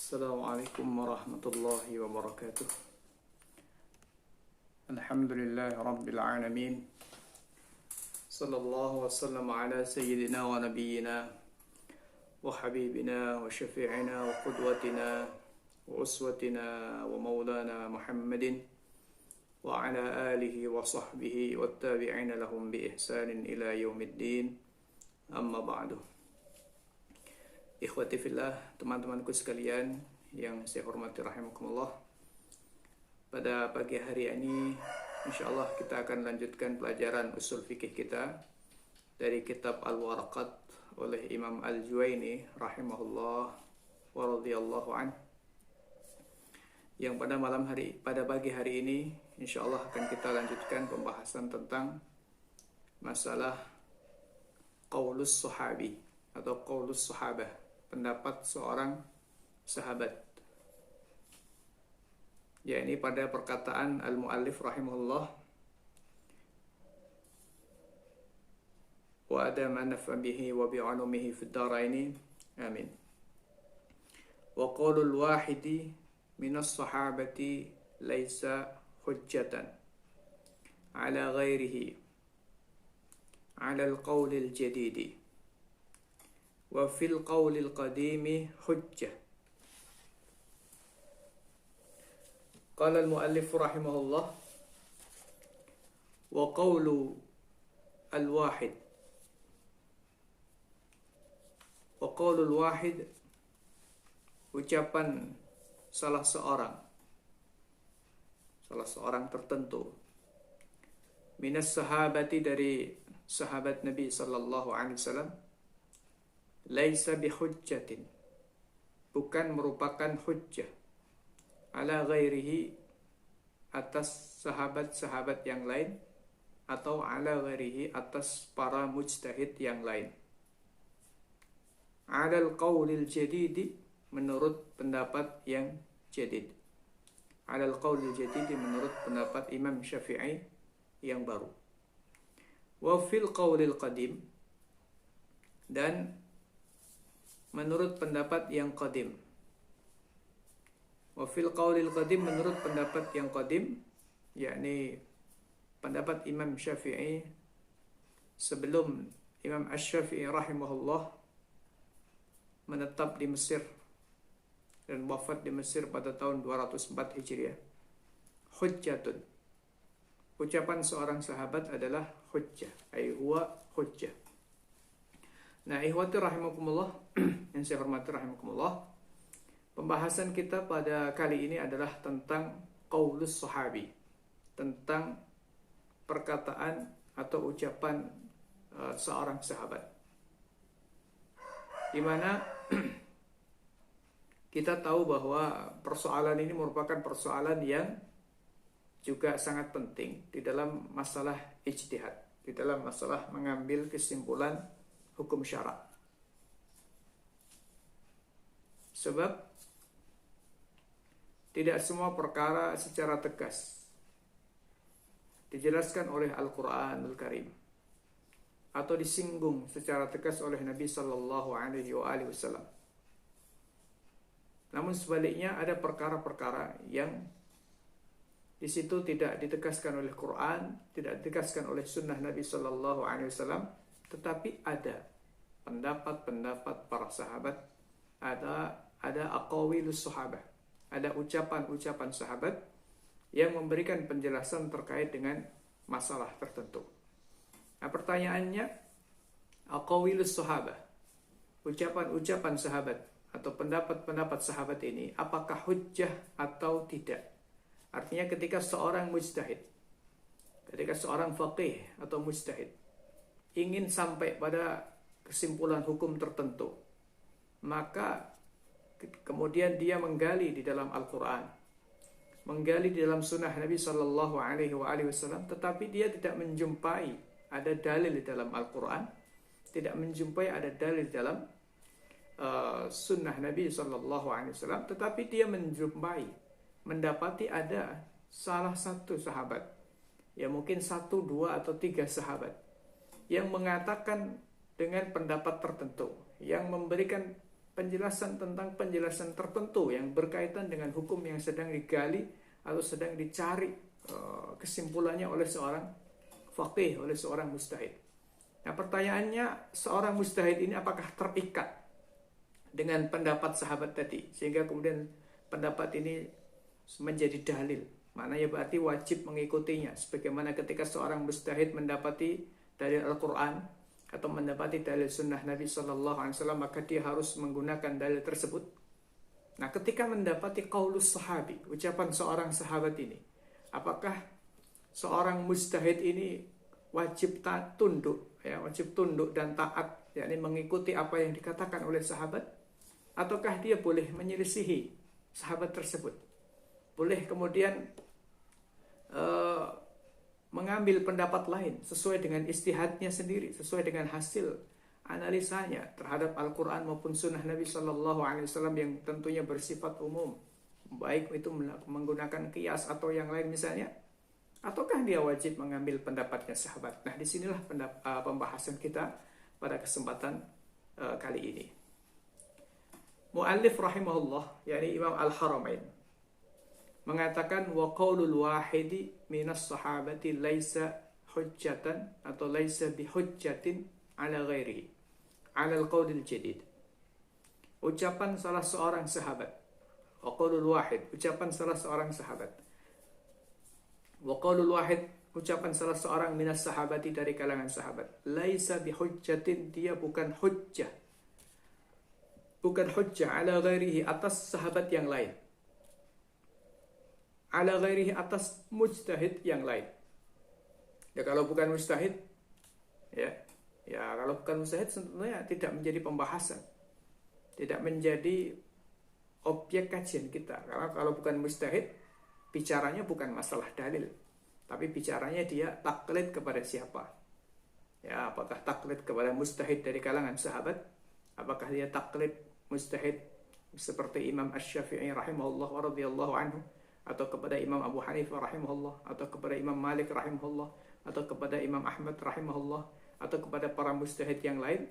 Assalamualaikum warahmatullahi wabarakatuh. Alhamdulillah Rabbil Alamin. Sallallahu wasallam ala sayyidina wa nabiyyina wa habibina wa syafi'ina wa qudwatina wa uswatina wa maulana Muhammadin wa ala alihi wa sahbihi wa tabi'ina lahum bi ihsanin ila yaumiddin. Amma ba'du. Ikhwati fillah, teman-temanku sekalian yang saya hormati rahimakumullah. Pada pagi hari ini insyaallah kita akan lanjutkan pelajaran usul fikih kita dari kitab Al-Waraqat oleh Imam Al-Juwaini rahimahullah wa radhiyallahu an. Yang pada pagi hari ini insyaallah akan kita lanjutkan pembahasan tentang masalah qaulus sahabi atau qaulus sahabah, pendapat seorang sahabat. Ya, ini pada perkataan al-muallif rahimahullah, wa adama nafa bihi wa bi'alumihi fid daraini amin. Wa qaulul wahidi minas sahabati laisa hujjatan ala ghairihi ala al-qaulil jadidi wa fil qawlil qadimi hujjah. Qala al-muallif rahimahullah, wa qawlu al-wahid, wa qawlu al-wahid, ucapan salah seorang tertentu, minas sahabati, dari sahabat Nabi sallallahu alaihi wasallam, laisa bihujjatin, bukan merupakan hujjah, ala ghairihi, atas sahabat-sahabat yang lain, atau ala ghairihi, atas para mujtahid yang lain. Alal qaulil jadidi, menurut pendapat yang jadid. Alal qaulil jadidi, menurut pendapat Imam Syafi'i yang baru. Wa fil qaulil qadim, dan menurut pendapat yang qadim. Wa fil qaulil qadim, menurut pendapat yang qadim, yakni pendapat Imam Syafi'i sebelum Imam Asy-Syafi'i rahimahullah menetap di Mesir dan wafat di Mesir pada tahun 204 Hijriah. Hujjatun, ucapan seorang sahabat adalah hujjah, ai huwa hujjah. Nah, ikhwati rahimakumullah, yang saya hormati rahimakumullah, pembahasan kita pada kali ini adalah tentang qaulus sahabi, tentang perkataan atau ucapan seorang sahabat, di mana kita tahu bahwa persoalan ini merupakan persoalan yang juga sangat penting di dalam masalah ijtihad, di dalam masalah mengambil kesimpulan hukum syara. Sebab tidak semua perkara secara tegas dijelaskan oleh Al-Quranul Karim atau disinggung secara tegas oleh Nabi Sallallahu Alaihi Wasallam. Namun sebaliknya ada perkara-perkara yang di situ tidak ditegaskan oleh Quran, tidak ditegaskan oleh Sunnah Nabi Sallallahu Alaihi Wasallam, tetapi ada pendapat-pendapat para sahabat, ada aqwalus sahabah, ada ucapan-ucapan sahabat yang memberikan penjelasan terkait dengan masalah tertentu. Nah, pertanyaannya, aqwalus sahabah, ucapan-ucapan sahabat atau pendapat-pendapat sahabat ini apakah hujjah atau tidak? Artinya ketika seorang mujtahid, ketika seorang faqih atau mujtahid ingin sampai pada kesimpulan hukum tertentu, maka kemudian dia menggali di dalam Al-Quran, menggali di dalam sunnah Nabi Sallallahu Alaihi Wasallam, tetapi dia tidak menjumpai ada dalil di dalam Al-Quran, tidak menjumpai ada dalil di dalam sunnah Nabi Sallallahu Alaihi Wasallam, tetapi dia mendapati ada salah satu sahabat, ya mungkin 1, 2, atau 3 sahabat yang mengatakan dengan pendapat tertentu, yang memberikan penjelasan tentang penjelasan tertentu yang berkaitan dengan hukum yang sedang digali atau sedang dicari kesimpulannya oleh seorang faqih, oleh seorang mujtahid. Nah, pertanyaannya, seorang mujtahid ini apakah terikat dengan pendapat sahabat tadi sehingga kemudian pendapat ini menjadi dalil? Maknanya berarti wajib mengikutinya, sebagaimana ketika seorang mujtahid mendapati dalil Al-Quran atau mendapati dalil sunnah Nabi SAW, maka dia harus menggunakan dalil tersebut. Nah, ketika mendapati qaulus sahabi, ucapan seorang sahabat ini, apakah seorang mujtahid ini wajib tunduk, wajib tunduk dan taat, yakni mengikuti apa yang dikatakan oleh sahabat, ataukah dia boleh menyelisihi sahabat tersebut, boleh kemudian mengambil pendapat lain sesuai dengan ijtihadnya sendiri, sesuai dengan hasil analisanya terhadap Al-Quran maupun Sunnah Nabi SAW yang tentunya bersifat umum, baik itu menggunakan qiyas atau yang lain misalnya, ataukah dia wajib mengambil pendapatnya sahabat? Nah, disinilah pembahasan kita pada kesempatan kali ini. Mu'allif rahimahullah, yakni Imam Al-Haramain, mengatakan wa qaulul wahidi minas sahabati laisa hujjatan atau laisa bihujjatin ala ghairihi ala al-qaulil jadid. Ucapan salah seorang sahabat, wa qaulul wahid, ucapan salah seorang sahabat, wa qaulul wahid, ucapan salah seorang minas sahabati, dari kalangan sahabat, laisa bihujjatin, dia bukan hujjah, bukan hujjah ala ghairihi, atas sahabat yang lain, ala ghairihi, atas mujtahid yang lain. Ya, kalau bukan mujtahid, ya kalau bukan mujtahid tentunya tidak menjadi pembahasan, tidak menjadi objek kajian kita. Karena kalau bukan mujtahid, bicaranya bukan masalah dalil, tapi bicaranya dia taklid kepada siapa. Ya, apakah taklid kepada mujtahid dari kalangan sahabat, apakah dia taklid mujtahid seperti Imam Asy-Syafi'i rahimahullah wa radhiyallahu anhu, atau kepada Imam Abu Hanifah rahimahullah, atau kepada Imam Malik rahimahullah, atau kepada Imam Ahmad rahimahullah, atau kepada para mujtahid yang lain.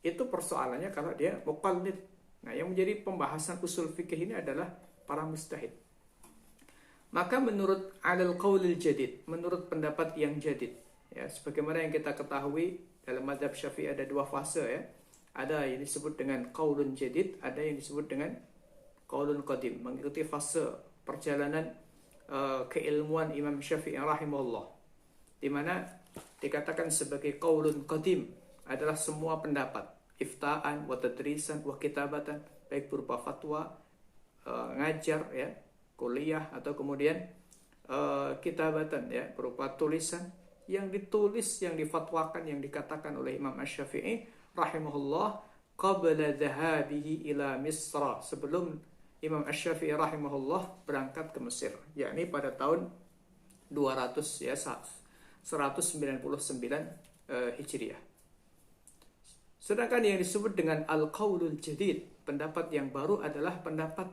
Itu persoalannya kalau dia muqallid. Nah, yang menjadi pembahasan usul fikih ini adalah para mujtahid. Maka menurut alal qaulil jadid, menurut pendapat yang jadid, ya, sebagaimana yang kita ketahui dalam mazhab Syafi'i ada dua fase, ya. Ada yang disebut dengan qaulun jadid, ada yang disebut dengan qaulun qadim, mengikuti fase perjalanan keilmuan Imam Syafi'i rahimahullah, di mana dikatakan sebagai qaulun qadim adalah semua pendapat, iftaan wa tadrisan wa kitabatan, baik berupa fatwa, ngajar, ya, kuliah, atau kemudian kitabatan, ya, berupa tulisan yang ditulis, yang difatwakan, yang dikatakan oleh Imam Asy-Syafi'i rahimahullah qabla dhahabihi ila Misra, sebelum Imam Asy-Syafi'i rahimahullah berangkat ke Mesir, yakni pada tahun 200, ya, 199 Hijriah. Sedangkan yang disebut dengan al-qaulul jadid, pendapat yang baru, adalah pendapat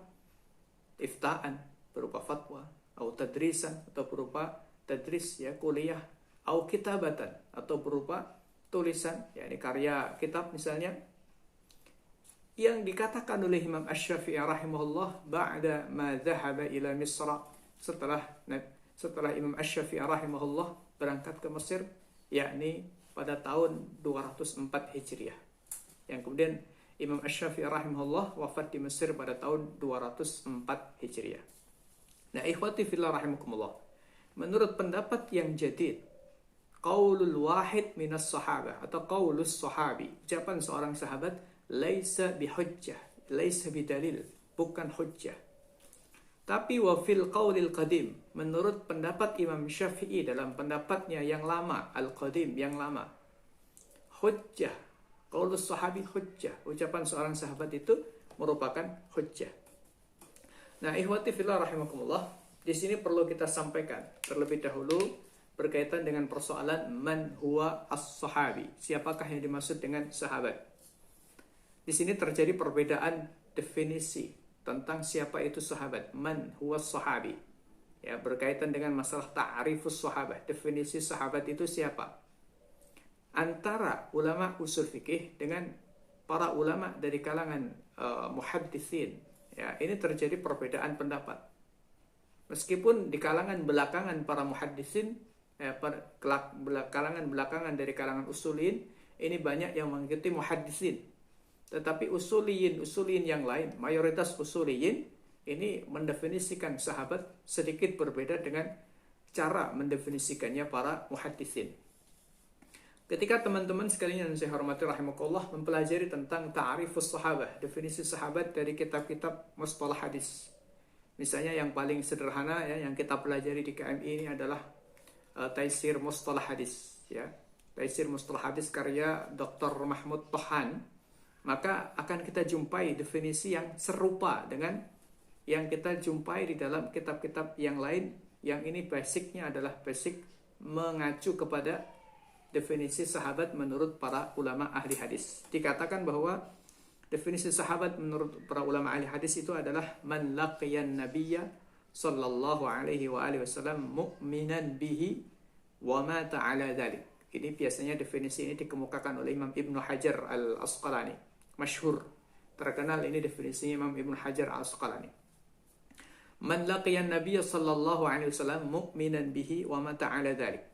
iftaan berupa fatwa, atau tadrisan, atau berupa tadris, ya, kuliah, atau kitabatan, atau berupa tulisan, yakni karya kitab misalnya, yang dikatakan oleh Imam Asy-Syafi'i rahimahullah ba'da ma dhahaba ila Misra, setelah Imam Asy-Syafi'i rahimahullah berangkat ke Mesir, yakni pada tahun 204 Hijriah. Yang kemudian Imam Asy-Syafi'i rahimahullah wafat di Mesir pada tahun 204 Hijriah. Nah, ikhwati fillah rahimakumullah, menurut pendapat yang jadid, qaulul wahid minas sahabah atau qaulus sahabi, ucapan seorang sahabat, laisa bihujjah, laisa bidalil, bukan hujjah. Tapi wa fil qaulil qadim, menurut pendapat Imam Syafi'i dalam pendapatnya yang lama, al-qadim, yang lama, hujjah, qaulus sahabi hujjah, ucapan seorang sahabat itu merupakan hujjah. Nah, ikhwati fillah rahimakumullah, di sini perlu kita sampaikan terlebih dahulu berkaitan dengan persoalan man huwa as-sahabi, siapakah yang dimaksud dengan sahabat. Di sini terjadi perbedaan definisi tentang siapa itu sahabat, man huwa sahabi, ya, berkaitan dengan masalah ta'rifus sahabah, definisi sahabat itu siapa, antara ulama usul fikih dengan para ulama dari kalangan muhadditsin, ya, ini terjadi perbedaan pendapat. Meskipun di kalangan belakangan para muhaddisin, kalangan belakangan dari kalangan usuliyin, ini banyak yang mengikuti muhaddisin. Tetapi usuliyin yang lain, mayoritas usuliyin, ini mendefinisikan sahabat sedikit berbeda dengan cara mendefinisikannya para muhaddisin. Ketika teman-teman sekalian yang saya hormati rahimakumullah mempelajari tentang ta'rifus sahabah, definisi sahabat dari kitab-kitab mustalah hadis. Misalnya yang paling sederhana ya, yang kita pelajari di KMI ini adalah Taisir Mustalah Hadis, ya. Taisir Mustalah Hadis karya Dr. Mahmud Tohan. Maka akan kita jumpai definisi yang serupa dengan yang kita jumpai di dalam kitab-kitab yang lain, yang ini basicnya adalah basic mengacu kepada definisi sahabat menurut para ulama ahli hadis. Dikatakan bahwa definisi sahabat menurut para ulama ahli hadis itu adalah man laqiyan nabiyya sallallahu alaihi wa alihi wasallam mu'minan bihi wa mata ala dzalik. Ini biasanya definisi ini dikemukakan oleh Imam Ibnu Hajar Al-Asqalani. Masyhur, terkenal ini definisinya Imam Ibnu Hajar Al-Asqalani. Man laqiyan nabiyya sallallahu alaihi wasallam mu'minan bihi wa mata ala dzalik.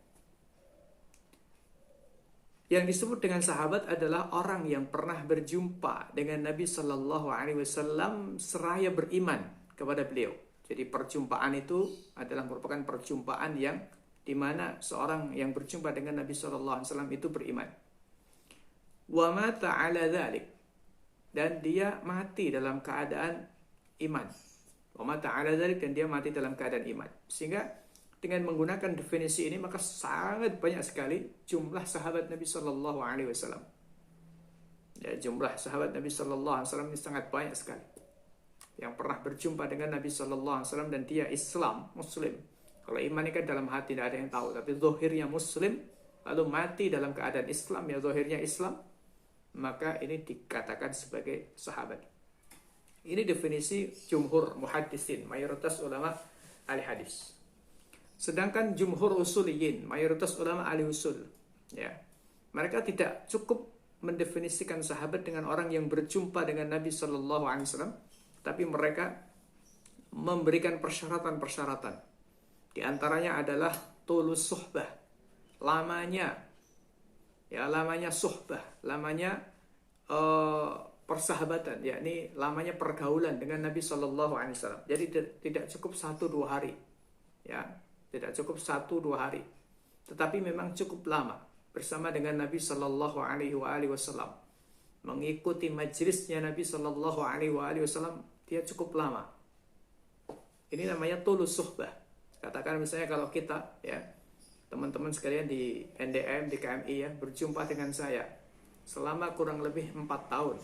Yang disebut dengan sahabat adalah orang yang pernah berjumpa dengan Nabi Sallallahu Alaihi Wasallam seraya beriman kepada beliau. Jadi perjumpaan itu adalah merupakan perjumpaan yang dimana seorang yang berjumpa dengan Nabi Sallallahu Alaihi Wasallam itu beriman. Wa mata ala dzalik, dan dia mati dalam keadaan iman. Wa mata ala dzalik, dan dia mati dalam keadaan iman. Sehingga dengan menggunakan definisi ini maka sangat banyak sekali jumlah sahabat Nabi Sallallahu Alaihi Wasallam. Ya, jumlah sahabat Nabi Sallallahu Alaihi Wasallam ini sangat banyak sekali yang pernah berjumpa dengan Nabi Sallallahu Alaihi Wasallam dan dia Islam, Muslim. Kalau iman ini kan dalam hati tidak ada yang tahu, tapi zahirnya Muslim lalu mati dalam keadaan Islam, ya zahirnya Islam, maka ini dikatakan sebagai sahabat. Ini definisi jumhur muhaddisin, mayoritas ulama ahli hadis. Sedangkan jumhur usuliyin, mayoritas ulama ahli usul, ya, mereka tidak cukup mendefinisikan sahabat dengan orang yang berjumpa dengan Nabi Sallallahu Alaihi Wasallam, tapi mereka memberikan persyaratan-persyaratan. Di antaranya adalah tulus suhbah, lamanya suhbah, lamanya persahabatan, yakni lamanya pergaulan dengan Nabi Sallallahu Alaihi Wasallam. Jadi tidak cukup 1-2 hari, ya. Tidak cukup 1-2 hari, tetapi memang cukup lama bersama dengan Nabi Sallallahu Alaihi Wasallam, mengikuti majelisnya Nabi Sallallahu Alaihi Wasallam, dia cukup lama. Ini namanya tulus suhbah. Katakan misalnya kalau kita, ya, teman-teman sekalian di NDM, di KMI, ya, berjumpa dengan saya selama kurang lebih 4 tahun,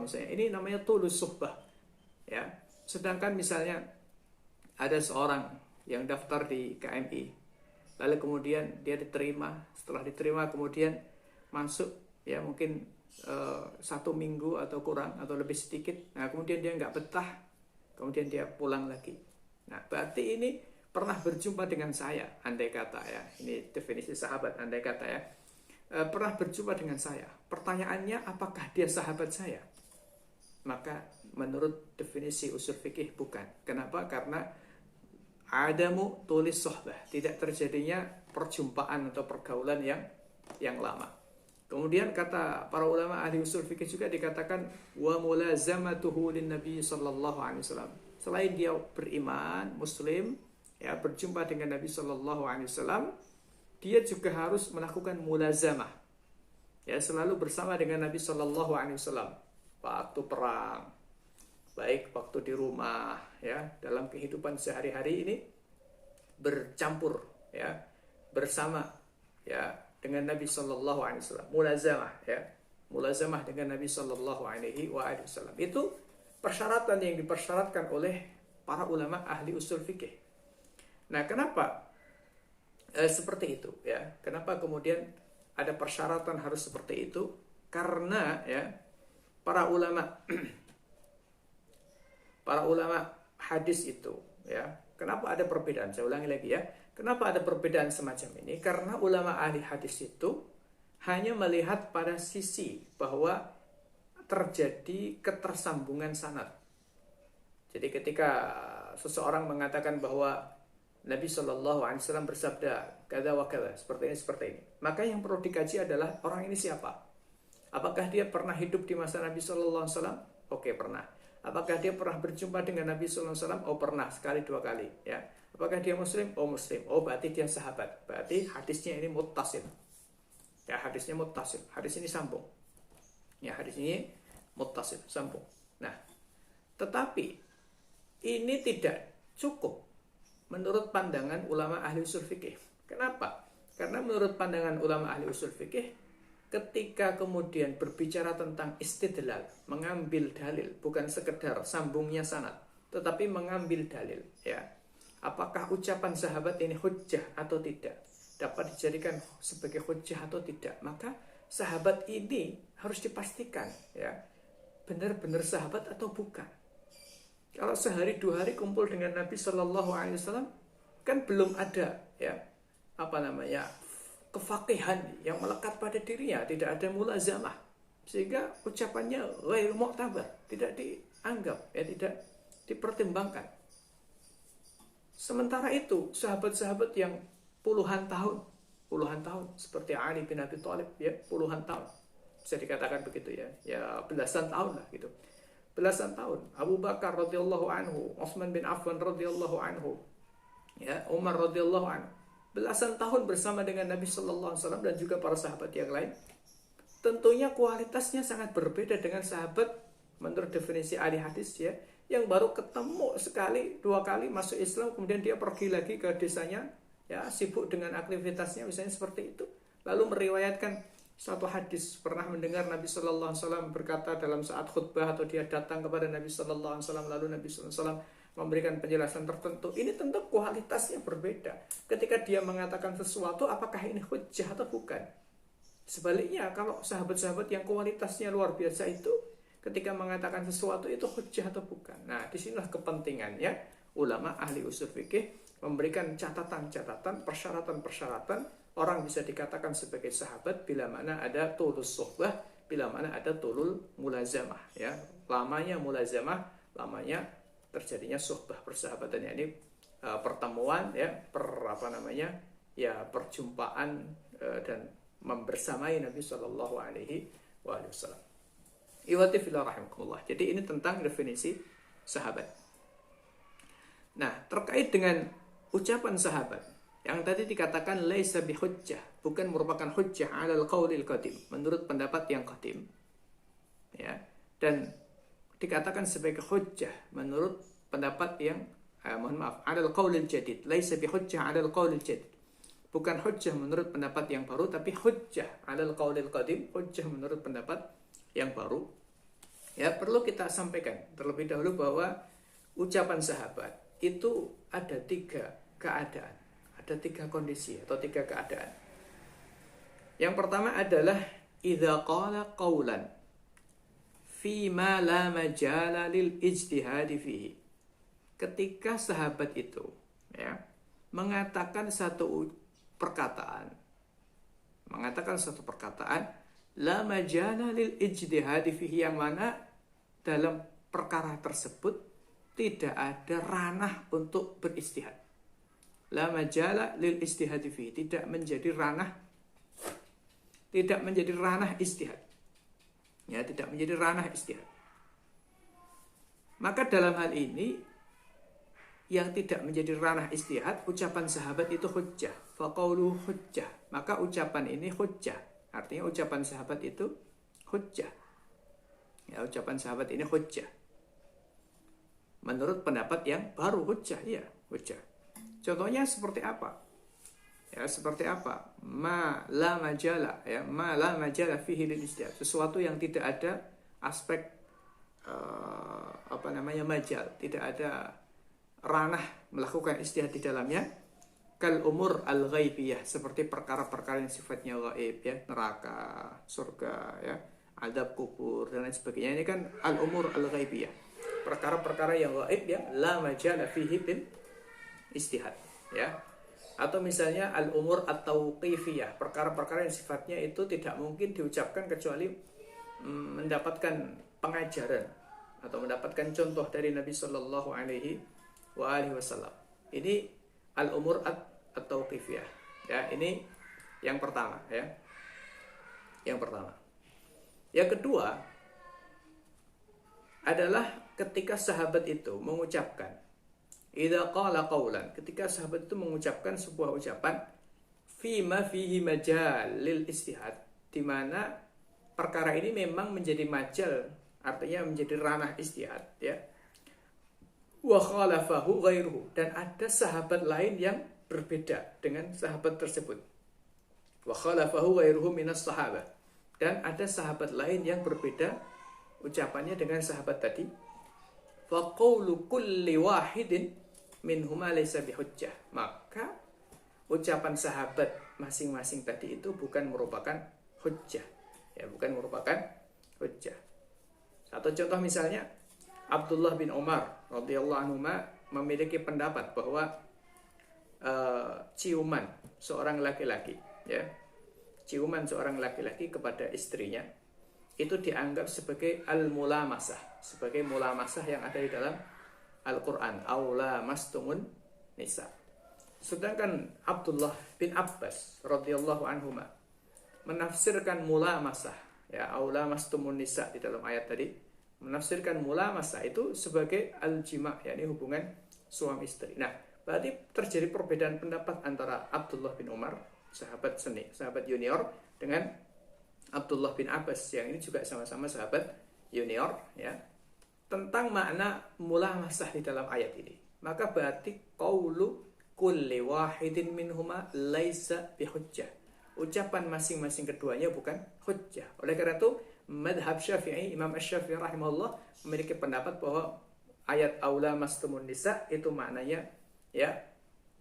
misalnya, ini namanya tulus suhbah, ya. Sedangkan misalnya ada seorang yang daftar di KMI, lalu kemudian dia diterima, setelah diterima kemudian masuk, ya, mungkin 1 minggu atau kurang atau lebih sedikit, nah kemudian dia nggak betah, kemudian dia pulang lagi. Nah berarti ini pernah berjumpa dengan saya, andai kata, ya, ini definisi sahabat, andai kata, ya, pernah berjumpa dengan saya. Pertanyaannya, apakah dia sahabat saya? Maka menurut definisi usul fikih bukan. Kenapa? Karena adamu tulis sohbah, tidak terjadinya perjumpaan atau pergaulan yang lama. Kemudian kata para ulama ahli usul fikih juga dikatakan wa mulazamatuhu lin nabi sallallahu alaihi wasallam. Selain dia beriman, muslim, ya, berjumpa dengan Nabi sallallahu alaihi wasallam, dia juga harus melakukan mulazamah, ya, selalu bersama dengan Nabi sallallahu alaihi wasallam waktu perang, baik waktu di rumah, ya, dalam kehidupan sehari-hari ini bercampur, ya, bersama, ya, dengan Nabi Sallallahu Alaihi Wasallam, mulazamah dengan Nabi Sallallahu Alaihi Wasallam. Itu persyaratan yang dipersyaratkan oleh para ulama ahli usul fikih. Nah, kenapa seperti itu, ya? Kenapa kemudian ada persyaratan harus seperti itu? Karena, ya, para ulama hadis itu, ya, kenapa ada perbedaan? Saya ulangi lagi, ya. Kenapa ada perbedaan semacam ini? Karena ulama ahli hadis itu hanya melihat pada sisi bahwa terjadi ketersambungan sanad. Jadi ketika seseorang mengatakan bahwa Nabi Shallallahu Alaihi Wasallam bersabda kada wa kada seperti ini, maka yang perlu dikaji adalah orang ini siapa. Apakah dia pernah hidup di masa Nabi Shallallahu Alaihi Wasallam? Oke, pernah. Apakah dia pernah berjumpa dengan Nabi Sallallahu Alaihi Wasallam? Oh, pernah, sekali dua kali. Ya. Apakah dia Muslim? Oh, Muslim. Oh, berarti dia sahabat. Berarti hadisnya ini muttasil. Ya, hadisnya muttasil. Hadis ini sambung. Ya, hadis ini muttasil, sambung. Nah, tetapi ini tidak cukup menurut pandangan ulama ahli usul fikih. Kenapa? Karena menurut pandangan ulama ahli usul fikih, ketika kemudian berbicara tentang istidlal, mengambil dalil, bukan sekedar sambungnya sanad, tetapi mengambil dalil, ya. Apakah ucapan sahabat ini hujjah atau tidak? Dapat dijadikan sebagai hujjah atau tidak? Maka sahabat ini harus dipastikan, ya, benar-benar sahabat atau bukan. Kalau sehari dua hari kumpul dengan Nabi Shallallahu Alaihi Wasallam, kan belum ada, ya, kefaqihan yang melekat pada dirinya, tidak ada mulazamah, sehingga ucapannya ghairu mu'tabar, tidak dianggap, ya, tidak dipertimbangkan. Sementara itu sahabat-sahabat yang puluhan tahun seperti Ali bin Abi Thalib, ya, puluhan tahun, bisa dikatakan begitu, ya, ya belasan tahun lah gitu, belasan tahun. Abu Bakar radhiyallahu anhu, Utsman bin Affan radhiyallahu anhu, ya, Umar radhiyallahu anhu, belasan tahun bersama dengan Nabi Sallallahu Alaihi Wasallam dan juga para sahabat yang lain. Tentunya kualitasnya sangat berbeda dengan sahabat menurut definisi ahli hadis, ya, yang baru ketemu sekali dua kali masuk Islam, kemudian dia pergi lagi ke desanya, ya, sibuk dengan aktivitasnya, misalnya seperti itu, lalu meriwayatkan satu hadis. Pernah mendengar Nabi Sallallahu Alaihi Wasallam berkata dalam saat khutbah, atau dia datang kepada Nabi Sallallahu Alaihi Wasallam, lalu Nabi Sallallahu Alaihi Wasallam memberikan penjelasan tertentu. Ini tentu kualitasnya berbeda. Ketika dia mengatakan sesuatu, apakah ini hujjah atau bukan? Sebaliknya, kalau sahabat-sahabat yang kualitasnya luar biasa itu, ketika mengatakan sesuatu itu hujjah atau bukan. Nah, disinilah kepentingannya ulama ahli usul fikih memberikan catatan-catatan, persyaratan-persyaratan orang bisa dikatakan sebagai sahabat bila mana ada tulus suhbah, bila mana ada tulul mulazamah, ya. Lamanya mulazamah, lamanya terjadinya suhbah, persahabatan, ya, ini pertemuan, ya, perjumpaan dan membersamai Nabi Shallallahu Alaihi Wasallam. Iwati fillah rahimakumullah. Jadi ini tentang definisi sahabat. Nah, terkait dengan ucapan sahabat yang tadi dikatakan laisa bihujjah, bukan merupakan hujjah 'alal qaulil qadim, menurut pendapat yang qadim, ya, dan dikatakan sebagai hujjah menurut pendapat yang 'alal qaulil jadid, laisa bihujjah 'alal qaulil jadid, bukan hujjah menurut pendapat yang baru, tapi hujjah 'alal qaulil qadim, hujjah menurut pendapat yang baru. Ya, perlu kita sampaikan terlebih dahulu bahwa ucapan sahabat itu ada tiga keadaan, ada tiga kondisi atau tiga keadaan. Yang pertama adalah idza qala qawlan fi ma la majala lil ijtihad fihi. Ketika sahabat itu, ya, mengatakan satu perkataan la majala lil ijtihad fihi, yang mana dalam perkara tersebut tidak ada ranah untuk beristihad. La majala lil ijtihad fihi, tidak menjadi ranah istihad. Ya, tidak menjadi ranah istihad. Maka dalam hal ini yang tidak menjadi ranah istihad, ucapan sahabat itu hujjah. Fa qaulu hujjah. Maka ucapan ini hujjah. Artinya ucapan sahabat itu hujjah. Ya, ucapan sahabat ini hujjah. Menurut pendapat yang baru, hujjah, ya, hujjah. Contohnya seperti apa? Ya, seperti apa? Ma la majala, ya, ma la majala fihi lil istihad. Sesuatu yang tidak ada aspek majal, tidak ada ranah melakukan istihad di dalamnya. Kal umur al ghaibiyah, seperti perkara-perkara yang sifatnya gaib, ya, neraka, surga, ya, adab kubur dan lain sebagainya. Ini kan al umur al ghaibiyah, perkara-perkara yang gaib yang la majala fihi bil istihad, ya. Atau misalnya al-umur at-tauqifiyah, perkara-perkara yang sifatnya itu tidak mungkin diucapkan kecuali mendapatkan pengajaran atau mendapatkan contoh dari Nabi Shallallahu Alaihi Wasallam. Ini al-umur at-tauqifiyah. Ya, ini yang pertama, ya. Yang pertama. Yang kedua adalah ketika sahabat itu mengucapkan idza qala qaulan, ketika sahabat itu mengucapkan sebuah ucapan fima fihi majal lil istihad, di mana perkara ini memang menjadi majal, artinya menjadi ranah istihad, ya. Wa khalafahu ghairuhu, dan ada sahabat lain yang berbeda dengan sahabat tersebut. Wa khalafahu ghairuhu minas sahabah, dan ada sahabat lain yang berbeda ucapannya dengan sahabat tadi. Fa qawlu kulli wahidin minhuma laysa bihujjah, maka ucapan sahabat masing-masing tadi itu bukan merupakan hujjah, ya, bukan merupakan hujjah. Satu contoh misalnya Abdullah bin Umar radhiyallahu anhu memiliki pendapat bahwa ciuman seorang laki-laki, ya, ciuman seorang laki-laki kepada istrinya itu dianggap sebagai al-mulamasah, sebagai mulamasah yang ada di dalam Al-Quran, aula mastumun nisa. Sedangkan Abdullah bin Abbas radhiyallahu anhu menafsirkan mulamasah, ya, aula mastumun nisa di dalam ayat tadi, menafsirkan mulamasah itu sebagai al-jima', yakni hubungan suami istri. Nah, berarti terjadi perbedaan pendapat antara Abdullah bin Umar, sahabat seni, sahabat junior, dengan Abdullah bin Abbas yang ini juga sama-sama sahabat junior, ya, tentang makna mulamasah di dalam ayat ini. Maka berarti qaulu kulli wahidin minhuma laisa bihujjah, ucapan masing-masing keduanya bukan hujjah. Oleh karena itu madhab Syafi'i, Imam Asy-Syafi'i rahimahullah memiliki pendapat bahwa ayat aula mastumun nisa itu maknanya, ya,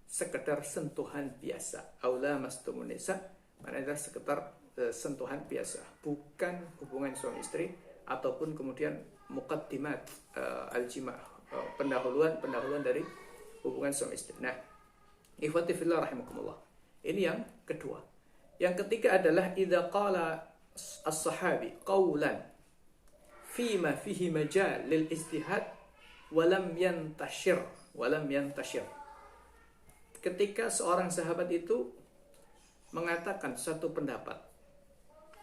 sekedar sentuhan biasa. Aula mastumun nisa maknanya sekedar sentuhan biasa, bukan hubungan suami istri ataupun kemudian muqaddimat al-jima', pendahuluan dari hubungan suami istri. Nah, ikhwati fillah rahimakumullah. Ini yang kedua. Yang ketiga adalah idza qala as-sahabi qawlan fima fihi majal lil istihad wa lam yantashir. Ketika seorang sahabat itu mengatakan satu pendapat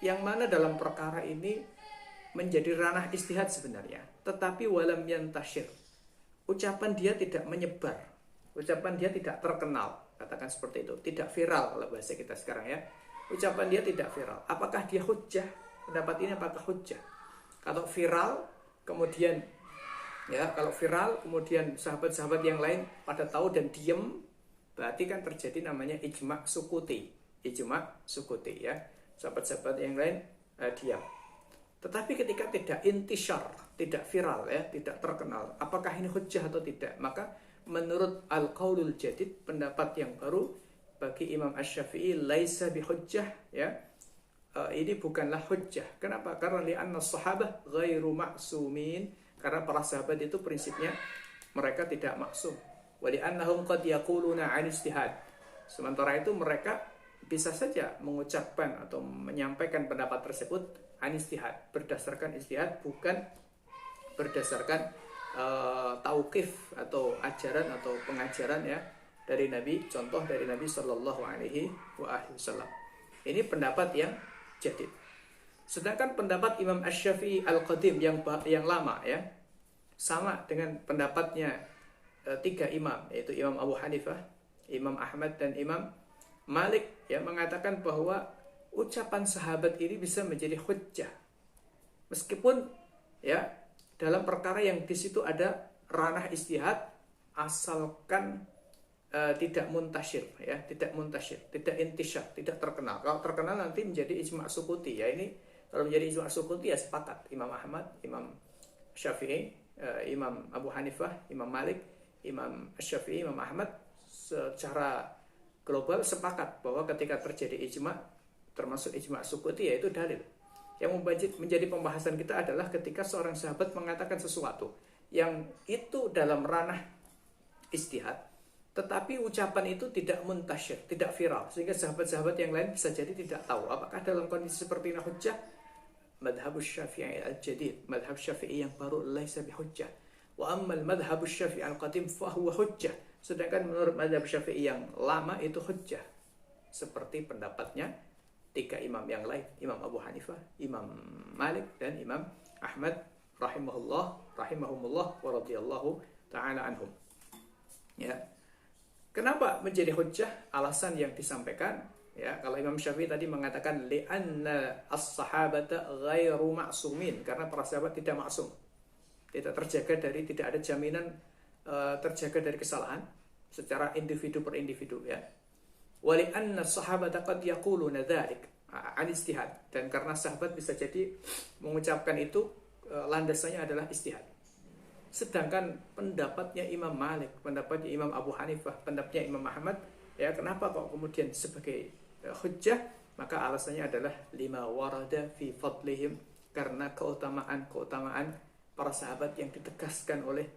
yang mana dalam perkara ini menjadi ranah istihad sebenarnya, tetapi walam yantashir, ucapan dia tidak menyebar, ucapan dia tidak terkenal, katakan seperti itu, tidak viral kalau bahasa kita sekarang, ya. Ucapan dia tidak viral. Apakah dia hujjah? Pendapat ini apakah hujjah? Kalau viral kemudian, ya, kalau viral kemudian sahabat-sahabat yang lain pada tahu dan diam, berarti kan terjadi namanya ijma' sukuti, ya. Sahabat-sahabat yang lain diam. Tetapi ketika tidak intishar, tidak viral, ya, tidak terkenal, apakah ini hujjah atau tidak? Maka menurut al-qaulul jadid, pendapat yang baru bagi Imam Asy-Syafi'i, laisa bihujjah, ya, ini bukanlah hujjah. Kenapa? Karena li'anna sahabah ghairu ma'sumin, karena para sahabat itu prinsipnya mereka tidak maksum. Wa li'annahum qad yaquluna 'an ijtihad. Sementara itu mereka bisa saja mengucapkan atau menyampaikan pendapat tersebut an ijtihad, berdasarkan ijtihad, bukan berdasarkan tauqif atau ajaran atau pengajaran, ya, dari Nabi, contoh dari Nabi Shallallahu Alaihi Wasallam. Ini pendapat yang jadid. Sedangkan pendapat Imam Asy-Syafi'i al-Qadim yang lama, ya, sama dengan pendapatnya tiga imam, yaitu Imam Abu Hanifah, Imam Ahmad, dan Imam Malik, ya, mengatakan bahwa ucapan sahabat ini bisa menjadi hujjah, meskipun, ya, dalam perkara yang di situ ada ranah istihad, asalkan tidak muntashir, ya, tidak intishar, tidak terkenal. Kalau terkenal nanti menjadi ijma' sukuti, ya. Ini kalau menjadi ijma' sukuti, ya, sepakat Imam Ahmad, Imam Syafi'i, Imam Abu Hanifah, Imam Malik, Imam Syafi'i, Imam Ahmad secara global sepakat bahwa ketika terjadi ijma', termasuk ijma' sukuti, yaitu dalil. Yang menjadi pembahasan kita adalah ketika seorang sahabat mengatakan sesuatu yang itu dalam ranah istihad, Tetapi ucapan itu tidak muntasyir, tidak viral, sehingga sahabat-sahabat yang lain bisa jadi tidak tahu apakah dalam kondisi seperti ini hujjah. Madhab Syafi'i al-jadid, madhab Syafi'i yang baru, laisa bihujjah. Wa ammal madhab Syafi'i al-qadim fahuwa hujjah. Sedangkan menurut madhab Syafi'i yang lama itu hujjah. Seperti pendapatnya tiga imam yang lain, Imam Abu Hanifah, Imam Malik, dan Imam Ahmad rahimahumullah wa radhiyallahu ta'ala anhum. Ya. Kenapa menjadi hujjah? Alasan yang disampaikan, ya, kalau Imam Syafi'i tadi mengatakan li'anna as-sahabata ghairu ma'sumin, karena para sahabat tidak maksum, tidak terjaga dari, tidak ada jaminan terjaga dari kesalahan secara individu per individu, ya. Wa li'anna as-sahabata qad yaquluna dzalik an ijtihad, dan karena sahabat bisa jadi mengucapkan itu landasannya adalah ijtihad. Sedangkan pendapatnya Imam Malik, pendapatnya Imam Abu Hanifah, pendapatnya Imam Ahmad, ya, kenapa kok kemudian sebagai hujjah? Maka alasannya adalah lima warada fi fadlihim, karena keutamaan para sahabat yang ditegaskan oleh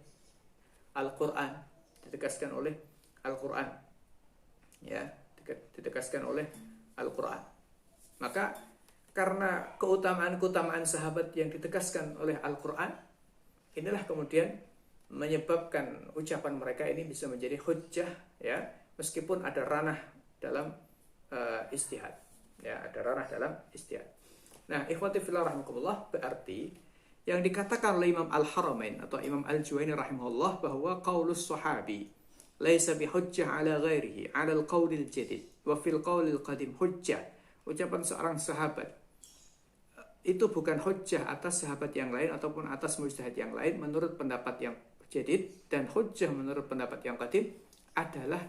Al-Qur'an, ya, ditegaskan oleh Al-Qur'an. Maka karena keutamaan sahabat yang ditegaskan oleh Al-Qur'an, inilah kemudian menyebabkan ucapan mereka ini bisa menjadi hujjah, ya, meskipun ada ranah dalam ijtihad, ya, ada ranah dalam ijtihad. Nah, ikhwati fillah rahimakumullah, berarti yang dikatakan oleh Imam Al-Haramain atau Imam Al-Juwaini rahimahullah bahwa qaulus sahabi laisa bihujjah ala ghairihi ala al-qaulil jadid wa fil qaulil qadim hujjah. Ucapan seorang sahabat itu bukan hujjah atas sahabat yang lain ataupun atas mujtahid yang lain menurut pendapat yang jadid, dan hujjah menurut pendapat yang qadim adalah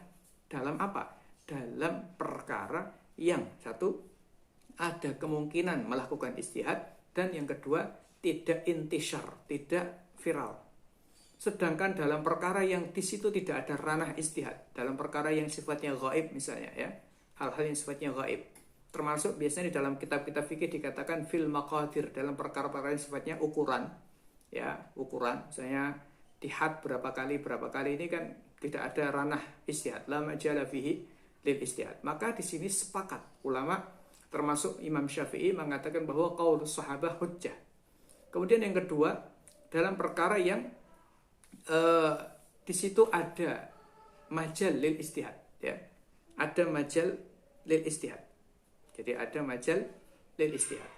dalam apa? Dalam perkara yang satu ada kemungkinan melakukan ijtihad, dan yang kedua tidak intisyar, tidak viral. Sedangkan dalam perkara yang di situ tidak ada ranah ijtihad, dalam perkara yang sifatnya ghaib misalnya, ya, hal-hal yang sifatnya ghaib, termasuk biasanya di dalam kitab-kitab fikih dikatakan fil maqadir, dalam perkara-perkara yang sifatnya ukuran, ya, ukuran, misalnya dihad berapa kali ini kan tidak ada ranah ijtihad, la majala fihi lil ijtihad. Maka di sini sepakat ulama termasuk Imam Syafi'i mengatakan bahwa qaulus sahabah hujjah. Kemudian yang kedua, dalam perkara yang di situ ada majal lil ijtihad, ya, ada majal lil ijtihad. Jadi ada majal lil ijtihad.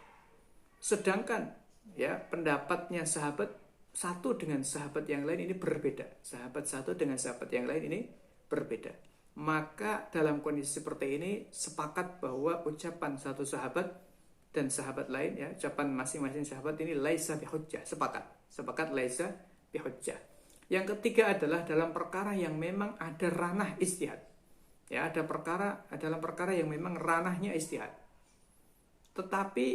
Sedangkan, ya, pendapatnya sahabat satu dengan sahabat yang lain ini berbeda. Sahabat satu dengan sahabat yang lain ini berbeda. Maka dalam kondisi seperti ini sepakat bahwa ucapan satu sahabat dan sahabat lain, ya, ucapan masing-masing sahabat ini laisa bihujjah. Sepakat laisa bihujjah. Yang ketiga adalah dalam perkara yang memang ada ranah ijtihad. Ya, ada dalam perkara yang memang ranahnya ijtihad. Tetapi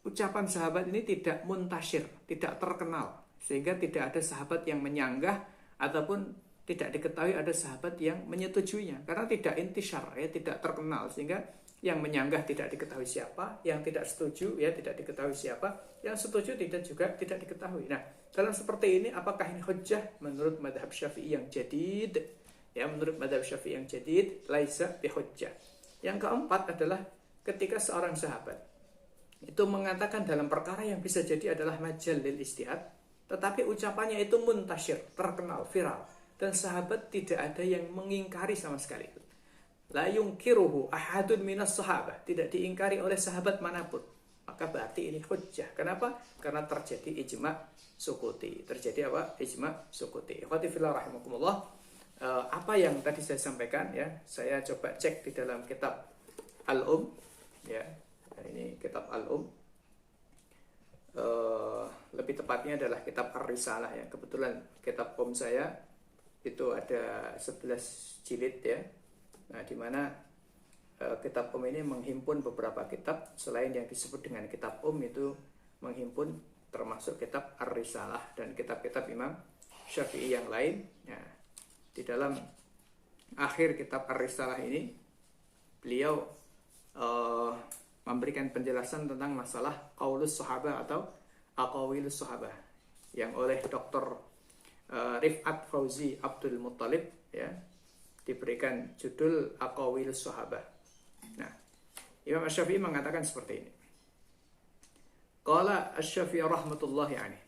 ucapan sahabat ini tidak muntasyir, tidak terkenal, sehingga tidak ada sahabat yang menyanggah ataupun tidak diketahui ada sahabat yang menyetujuinya, karena tidak intisyar, ya, tidak terkenal, sehingga yang menyanggah tidak diketahui siapa, yang tidak setuju, ya, tidak diketahui siapa, yang setuju tidak diketahui. Nah, dalam seperti ini apakah ini hujjah? Menurut madhab Syafi'i yang jadid, ya, menurut madhab Syafi'i yang jadid, laisa bihujjah. Yang keempat adalah ketika seorang sahabat itu mengatakan dalam perkara yang bisa jadi adalah majal lil ijtihad, tetapi ucapannya itu muntasyir, terkenal, viral, dan sahabat tidak ada yang mengingkari sama sekali. La yungkiruhu ahadun minas sahabah, tidak diingkari oleh sahabat manapun. Maka berarti ini hujjah. Kenapa? Karena terjadi ijma' sukuti. Terjadi apa? Ijma' sukuti. Ikhwati fillah rahimakumullah. Apa yang tadi saya sampaikan, ya, saya coba cek di dalam kitab Al-Um, ya, ini kitab Al-Um, lebih tepatnya adalah kitab Ar-Risalah, ya. Kebetulan kitab saya itu ada 11 jilid, ya. Nah, di mana kitab ini menghimpun beberapa kitab selain yang disebut dengan kitab itu menghimpun termasuk kitab Ar-Risalah dan kitab-kitab Imam Syafi'i yang lain, ya. Di dalam akhir kitab Ar-Risalah ini beliau memberikan penjelasan tentang masalah qaulus sahabah atau aqawilus sahabah yang oleh Dr. Rif'at Fauzi Abdul Muttalib, ya, diberikan judul Aqawilus Sahabah. Nah, Imam Asy-Syafi'i mengatakan seperti ini. Qala Asy-Syafi'i rahmatullahi alaih.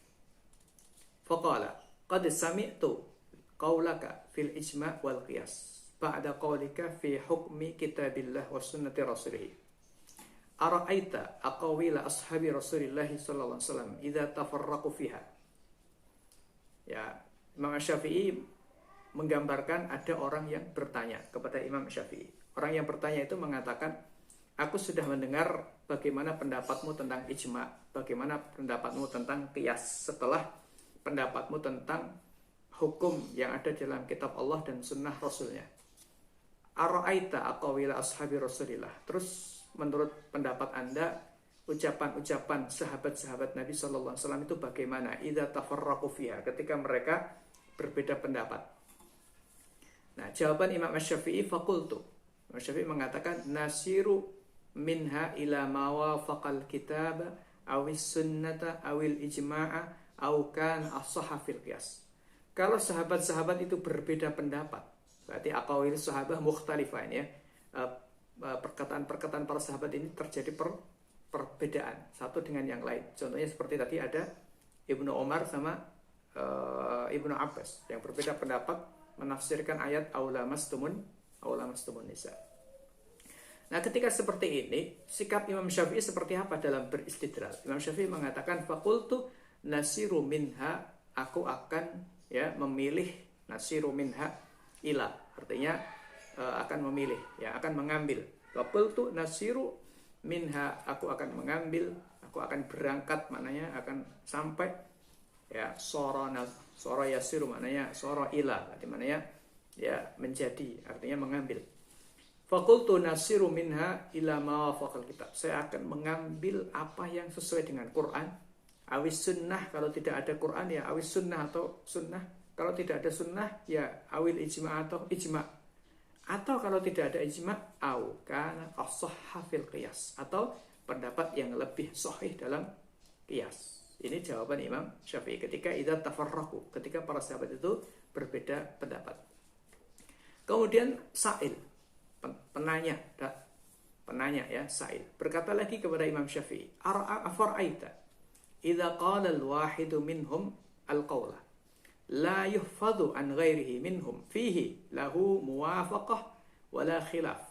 Faqala qad sami'tu qaulaka fil ijma' wal qiyas ba'da qaulika fi hukmi kitabillah wa sunnati rasulih. Ara'aita aqawila ashabi Rasulillah sallallahu alaihi wasallam idza tafarraqu fiha. Ya, Imam Asy-Syafi'i menggambarkan ada orang yang bertanya kepada Imam Syafi'i. Orang yang bertanya itu mengatakan, aku sudah mendengar bagaimana pendapatmu tentang ijma, bagaimana pendapatmu tentang qiyas setelah pendapatmu tentang hukum yang ada dalam kitab Allah dan sunnah Rasulnya. Ara'aita aqawila ashabi Rasulillah. Terus menurut pendapat Anda, ucapan-ucapan sahabat-sahabat Nabi Sallallahu Alaihi Wasallam itu bagaimana? Idza tafarraqu fiha, ketika mereka berbeda pendapat. Nah, jawaban Imam Asy-Syafi'i faqultu. Imam Asy-Syafi'i mengatakan nasiru minha ila ma wafaqal kitab awis sunnata awil ijma'a aw kan as-sahha fil qiyas. Kalau sahabat-sahabat itu berbeda pendapat, berarti aqawil sahabat mukhtalifah ya. Perkataan-perkataan para sahabat ini terjadi perbedaan satu dengan yang lain. Contohnya seperti tadi ada Ibnu Umar sama Ibnu Abbas yang berbeda pendapat menafsirkan ayat aula mastumun nisa. Nah, ketika seperti ini, sikap Imam Syafi'i seperti apa dalam beristidlal? Imam Syafi'i mengatakan faqultu nasiru minha, aku akan memilih nasiru minha ila, artinya akan memilih, akan mengambil. Faqultu nasiru minha, aku akan mengambil, aku akan berangkat, maknanya akan sampai soro yasiru maknanya soro ila, artinya maknanya menjadi, artinya mengambil. Faqultu nasiru minha ila ma wafaqal kitab, saya akan mengambil apa yang sesuai dengan Quran, awis sunnah, kalau tidak ada Quran ya awis sunnah atau sunnah, kalau tidak ada sunnah ya awil ijma' atau ijma', atau kalau tidak ada ijma' au kana as-sahha fil qiyas, atau pendapat yang lebih sahih dalam qiyas. Ini jawaban Imam Syafi'i ketika idza tafarraqu, ketika para sahabat itu berbeda pendapat. Kemudian Sa'il, penanya ya, Sa'il berkata lagi kepada Imam Syafi'i, afara'aita idza qala al-wahidu minhum al-qawla la yuhfadhu an ghairihi minhum fihi lahu muwafaqah wala khilaf,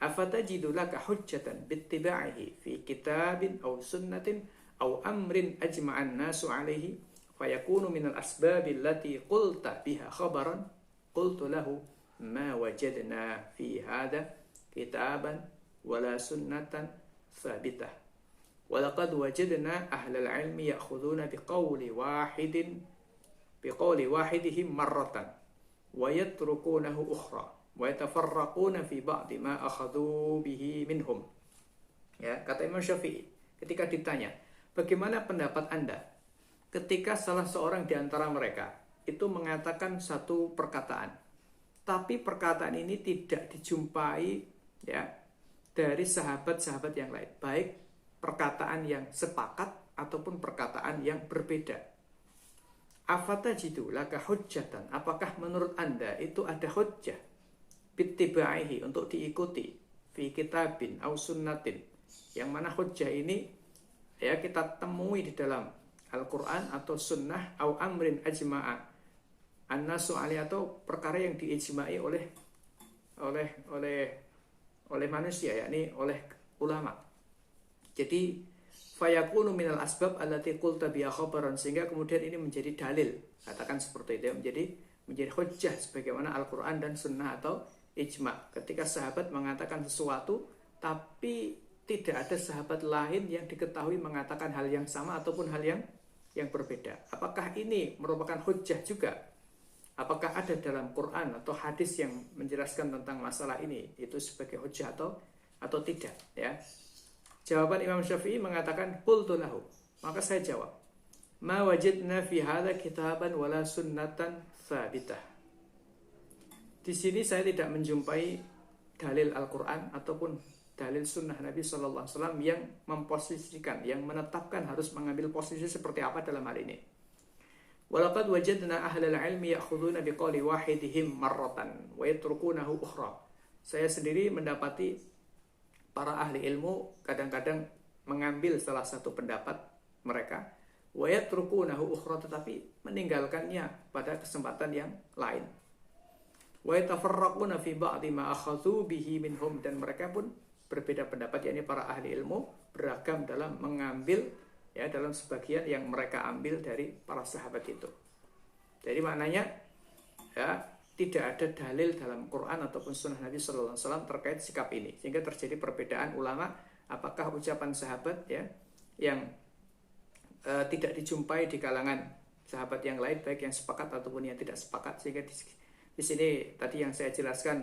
afatajidu laka hujjatan bittiba'ihi fi kitabin aw sunnatin aw amrin ajma'an nasu alaihi fayakunu minal asbabi allati qulta biha khabaran. Qultu lahu ma wajadna fi hadha kitaban wala sunnatan thabitah wa laqad wajadna ahlal ilmi ya'khuduna biqawli wahidihim marratan wa yatrukunahu ukhra wa yatafarraquna fi ba'di ma akhadhu bihi minhum. Ya, kata Imam Syafi'i ketika ditanya, bagaimana pendapat Anda ketika salah seorang di antara mereka itu mengatakan satu perkataan, tapi perkataan ini tidak dijumpai dari sahabat-sahabat yang lain, baik perkataan yang sepakat ataupun perkataan yang berbeda. Afatajidu laka hujjatan, apakah menurut Anda itu ada hujjah bittiba'ihi, untuk diikuti, fi kitabin au sunnatin, yang mana hujjah ini kita temui di dalam Al-Quran atau sunnah, au amrin ajma'a an-nasu ali, atau perkara yang diijma'i oleh manusia, yakni oleh ulama. Jadi fayakunu minal asbab allati qulta biha khabaran, sehingga kemudian ini menjadi dalil, katakan seperti itu, menjadi hujjah sebagaimana Al-Quran dan sunnah atau ijma'. Ketika sahabat mengatakan sesuatu tapi tidak ada sahabat lain yang diketahui mengatakan hal yang sama ataupun hal yang berbeda, apakah ini merupakan hujjah juga? Apakah ada dalam Quran atau hadis yang menjelaskan tentang masalah ini itu sebagai hujjah atau tidak? Ya. Jawaban Imam Syafi'i mengatakan qultu lahu, maka saya jawab, ma wajadna fi hadza kitaban wala sunnatan tsabitah. Di sini saya tidak menjumpai dalil Al-Quran ataupun dalil sunnah Nabi Sallallahu Alaihi Wasallam yang memposisikan, yang menetapkan harus mengambil posisi seperti apa dalam hal ini. Walaqad wajadna ahlal ilmi ya'khuduna biqauli wahidihim marratan wa yatrukunahu ukhra. Saya sendiri mendapati para ahli ilmu kadang-kadang mengambil salah satu pendapat mereka wa yatrukunahu ukhra, tetapi meninggalkannya pada kesempatan yang lain. Wa yatafarraquna fi ba'di ma akhadhu bihi minhum, dan mereka pun berbeda pendapat, yakni para ahli ilmu beragam dalam mengambil ya dalam sebagian yang mereka ambil dari para sahabat itu. Jadi maknanya ya tidak ada dalil dalam Quran ataupun sunnah Nabi Sallallahu Alaihi Wasallam terkait sikap ini, sehingga terjadi perbedaan ulama apakah ucapan sahabat ya yang tidak dijumpai di kalangan sahabat yang lain, baik yang sepakat ataupun yang tidak sepakat, sehingga di sini tadi yang saya jelaskan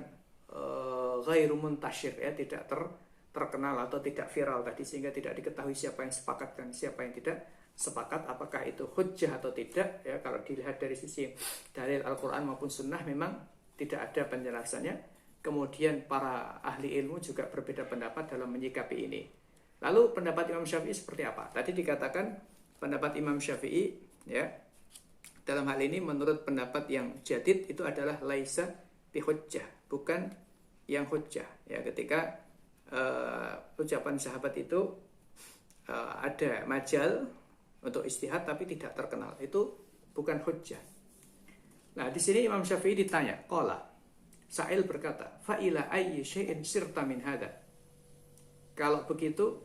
ghairu muntashir ya, tidak terkenal atau tidak viral tadi, sehingga tidak diketahui siapa yang sepakat dan siapa yang tidak sepakat, apakah itu hujjah atau tidak ya. Kalau dilihat dari sisi dalil Al-Quran maupun sunnah memang tidak ada penjelasannya. Kemudian para ahli ilmu juga berbeda pendapat dalam menyikapi ini. Lalu pendapat Imam Syafi'i seperti apa? Tadi dikatakan pendapat Imam Syafi'i ya, dalam hal ini menurut pendapat yang jadid itu adalah laisa bihujjah, bukan yang hujjah ya. Ketika ucapan sahabat itu ada majal untuk istihad tapi tidak terkenal, itu bukan hujjah. Nah, di sini Imam Syafi'i ditanya, qala, Sa'il berkata, fa ila ayyi syai'in sirta min hada. Kalau begitu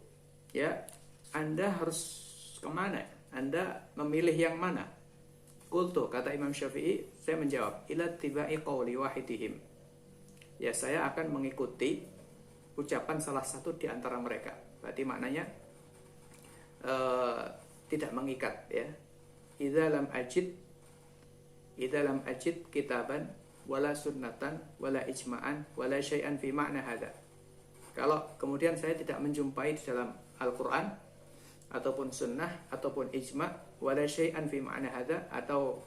ya, Anda harus kemana? Anda memilih yang mana? Qultu, kata Imam Syafi'i, saya menjawab, ila tiba'i qawli wahidihim. Ya, saya akan mengikuti ucapan salah satu di antara mereka. Berarti maknanya tidak mengikat ya. Idza lam ajid kitaban wala sunnatan wala ijma'an wala syai'an fi ma'na hadza. Kalau kemudian saya tidak menjumpai di dalam Al-Qur'an ataupun sunnah ataupun ijma' wala syai'an fi ma'na hadza, atau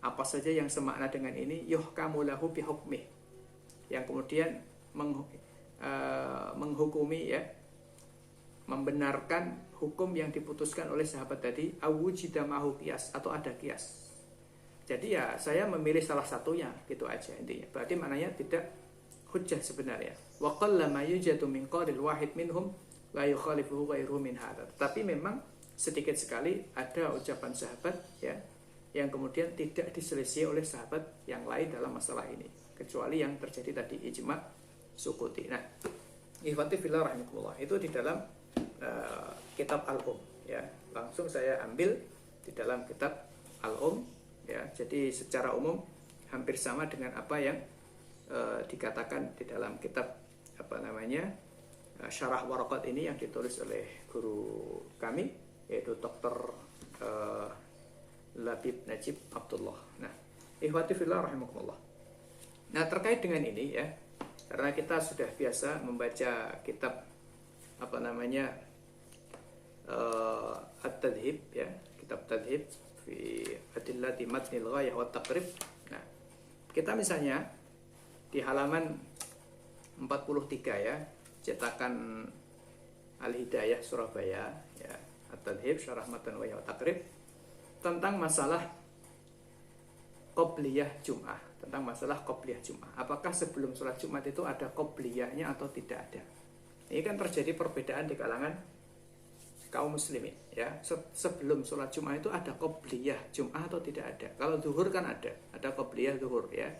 apa saja yang semakna dengan ini, yuhkamu lahu bi hukmih, yang kemudian menghukumi ya, membenarkan hukum yang diputuskan oleh sahabat tadi, awujida mahu qiyas, atau ada qiyas. Jadi ya saya memilih salah satunya, gitu aja intinya. Berarti maknanya tidak hujjah sebenarnya. Wa qalla ma yujadu min qawlil wahid minhum la yukhalifuhu ghairuhu min hadza. Tapi memang sedikit sekali ada ucapan sahabat ya yang kemudian tidak diselisih oleh sahabat yang lain dalam masalah ini, kecuali yang terjadi tadi ijma' sukuti. Nah, ikhwati fillah rahimakumullah, itu di dalam kitab Al-Um ya. Langsung saya ambil di dalam kitab Al-Um ya. Jadi secara umum hampir sama dengan apa yang dikatakan di dalam kitab Syarah Waraqat ini yang ditulis oleh guru kami, yaitu Dr. Labib Najib Abdullah. Nah, ikhwati fillah rahimakumullah. Nah, terkait dengan ini ya, karena kita sudah biasa membaca kitab At-Tadhib ya, kitab Tadhib fi adillati matnil ghayah wa taqrib. Nah, kita misalnya di halaman 43 ya, cetakan Al-Hidayah Surabaya ya, At-Tadhib Syarah Matan Ghayah wa Taqrib, tentang masalah qobliyah Jum'ah, tentang masalah qobliyah Jum'ah. Apakah sebelum sholat Jumat itu ada qobliyahnya atau tidak ada? Ini kan terjadi perbedaan di kalangan kaum muslimin ya. Sebelum sholat Jumat itu ada qobliyah Jum'ah atau tidak ada? Kalau zuhur kan ada qobliyah zuhur ya,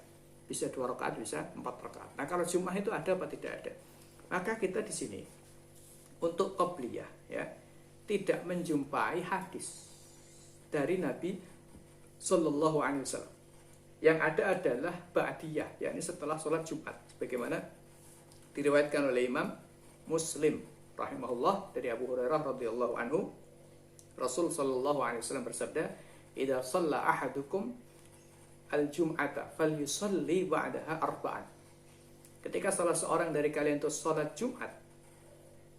bisa 2 rakaat, bisa 4 rakaat. Nah, kalau Jumat itu ada apa tidak ada? Maka kita di sini untuk qobliyah ya tidak menjumpai hadis dari Nabi Sallallahu Alaihi Wasallam. Yang ada adalah ba'diyah, yakni setelah sholat Jumat, sebagaimana diriwayatkan oleh Imam Muslim rahimahullah dari Abu Hurairah radhiyallahu anhu, Rasul Sallallahu Alaihi Wasallam bersabda, "Idza shalla ahadukum al-jum'ata falyusalli ba'daha arba'an." Ketika salah seorang dari kalian itu sholat Jumat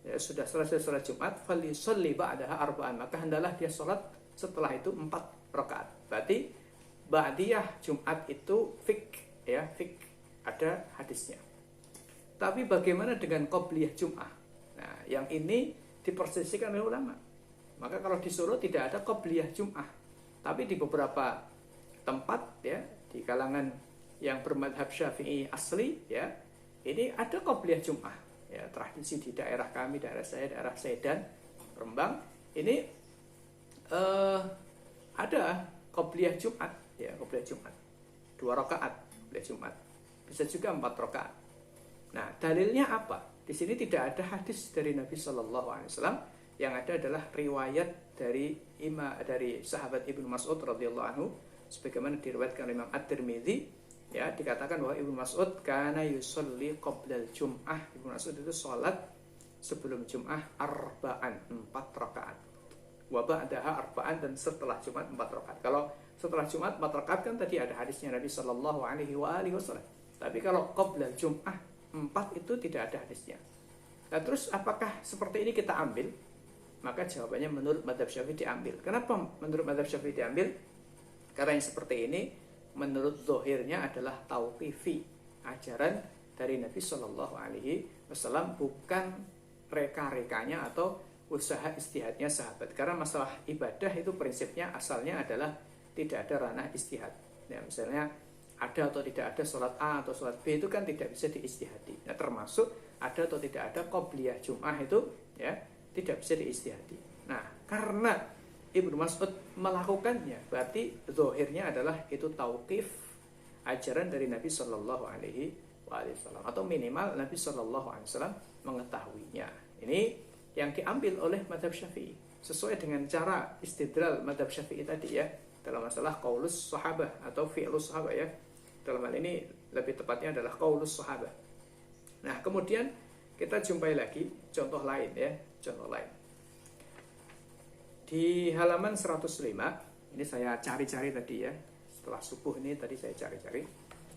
ya, sudah selesai sholat Jumat, falyusalli ba'daha arba'an, maka hendaklah dia sholat setelah itu 4 rakaat. Berarti ba'diyah Jumat itu fik ya, fik, ada hadisnya. Tapi bagaimana dengan qobliyah Jum'ah? Nah, yang ini dipersisikan oleh ulama. Maka kalau di Solo tidak ada qobliyah Jum'ah, tapi di beberapa tempat ya di kalangan yang bermadhab Syafi'i asli ya, ini ada qobliyah Jum'ah ya, tradisi di daerah kami, daerah Sedan, Rembang, ini ada qobliyah Jumat ya, qobliyah Jumat 2 rakaat qobliyah Jumat, bisa juga 4 rakaat. Nah, dalilnya apa? Di sini tidak ada hadis dari Nabi Shallallahu Alaihi Wasallam, yang ada adalah riwayat dari sahabat Ibnu Mas'ud radhiyallahu anhu, sebagaimana diriwayatkan Imam At-Tirmidzi ya, dikatakan bahwa Ibnu Mas'ud kana yusolli qoblal Jum'ah, Ibnu Mas'ud itu sholat sebelum Jum'ah arba'an, 4 rakaat, wa ba'daha arba'an, dan setelah Jumat 4 rakaat. Kalau setelah Jumat 4 rakaat kan tadi ada hadisnya Nabi Shallallahu Alaihi Wasallam. Tapi kalau qoblal Jum'ah 4 itu tidak ada hadisnya. Nah, terus apakah seperti ini kita ambil? Maka jawabannya menurut mazhab Syafi'i diambil. Kenapa menurut mazhab Syafi'i diambil? Karena yang seperti ini menurut zahirnya adalah tauqifi, ajaran dari Nabi Shallallahu Alaihi Wasallam, bukan reka-rekanya atau usaha istihadnya sahabat. Karena masalah ibadah itu prinsipnya asalnya adalah tidak ada ranah istihad. Ya, misalnya ada atau tidak ada sholat A atau sholat B itu kan tidak bisa diistihadi. Nah, termasuk ada atau tidak ada qobliyah Jum'ah itu ya tidak bisa diistihadi. Nah, karena Ibnu Mas'ud melakukannya, berarti zahirnya adalah itu tauqif, ajaran dari Nabi Shallallahu Alaihi Wasallam, atau minimal Nabi Shallallahu Alaihi Wasallam mengetahuinya. Ini yang diambil oleh mazhab Syafi'i sesuai dengan cara istidlal mazhab Syafi'i tadi ya, dalam masalah qaulus sahabah atau fi'lus sahabah ya. Dalam hal ini lebih tepatnya adalah qaulus sahabah. Nah, kemudian kita jumpai lagi contoh lain ya, contoh lain. Di halaman 105, ini saya cari-cari tadi ya, setelah subuh ini tadi saya cari-cari.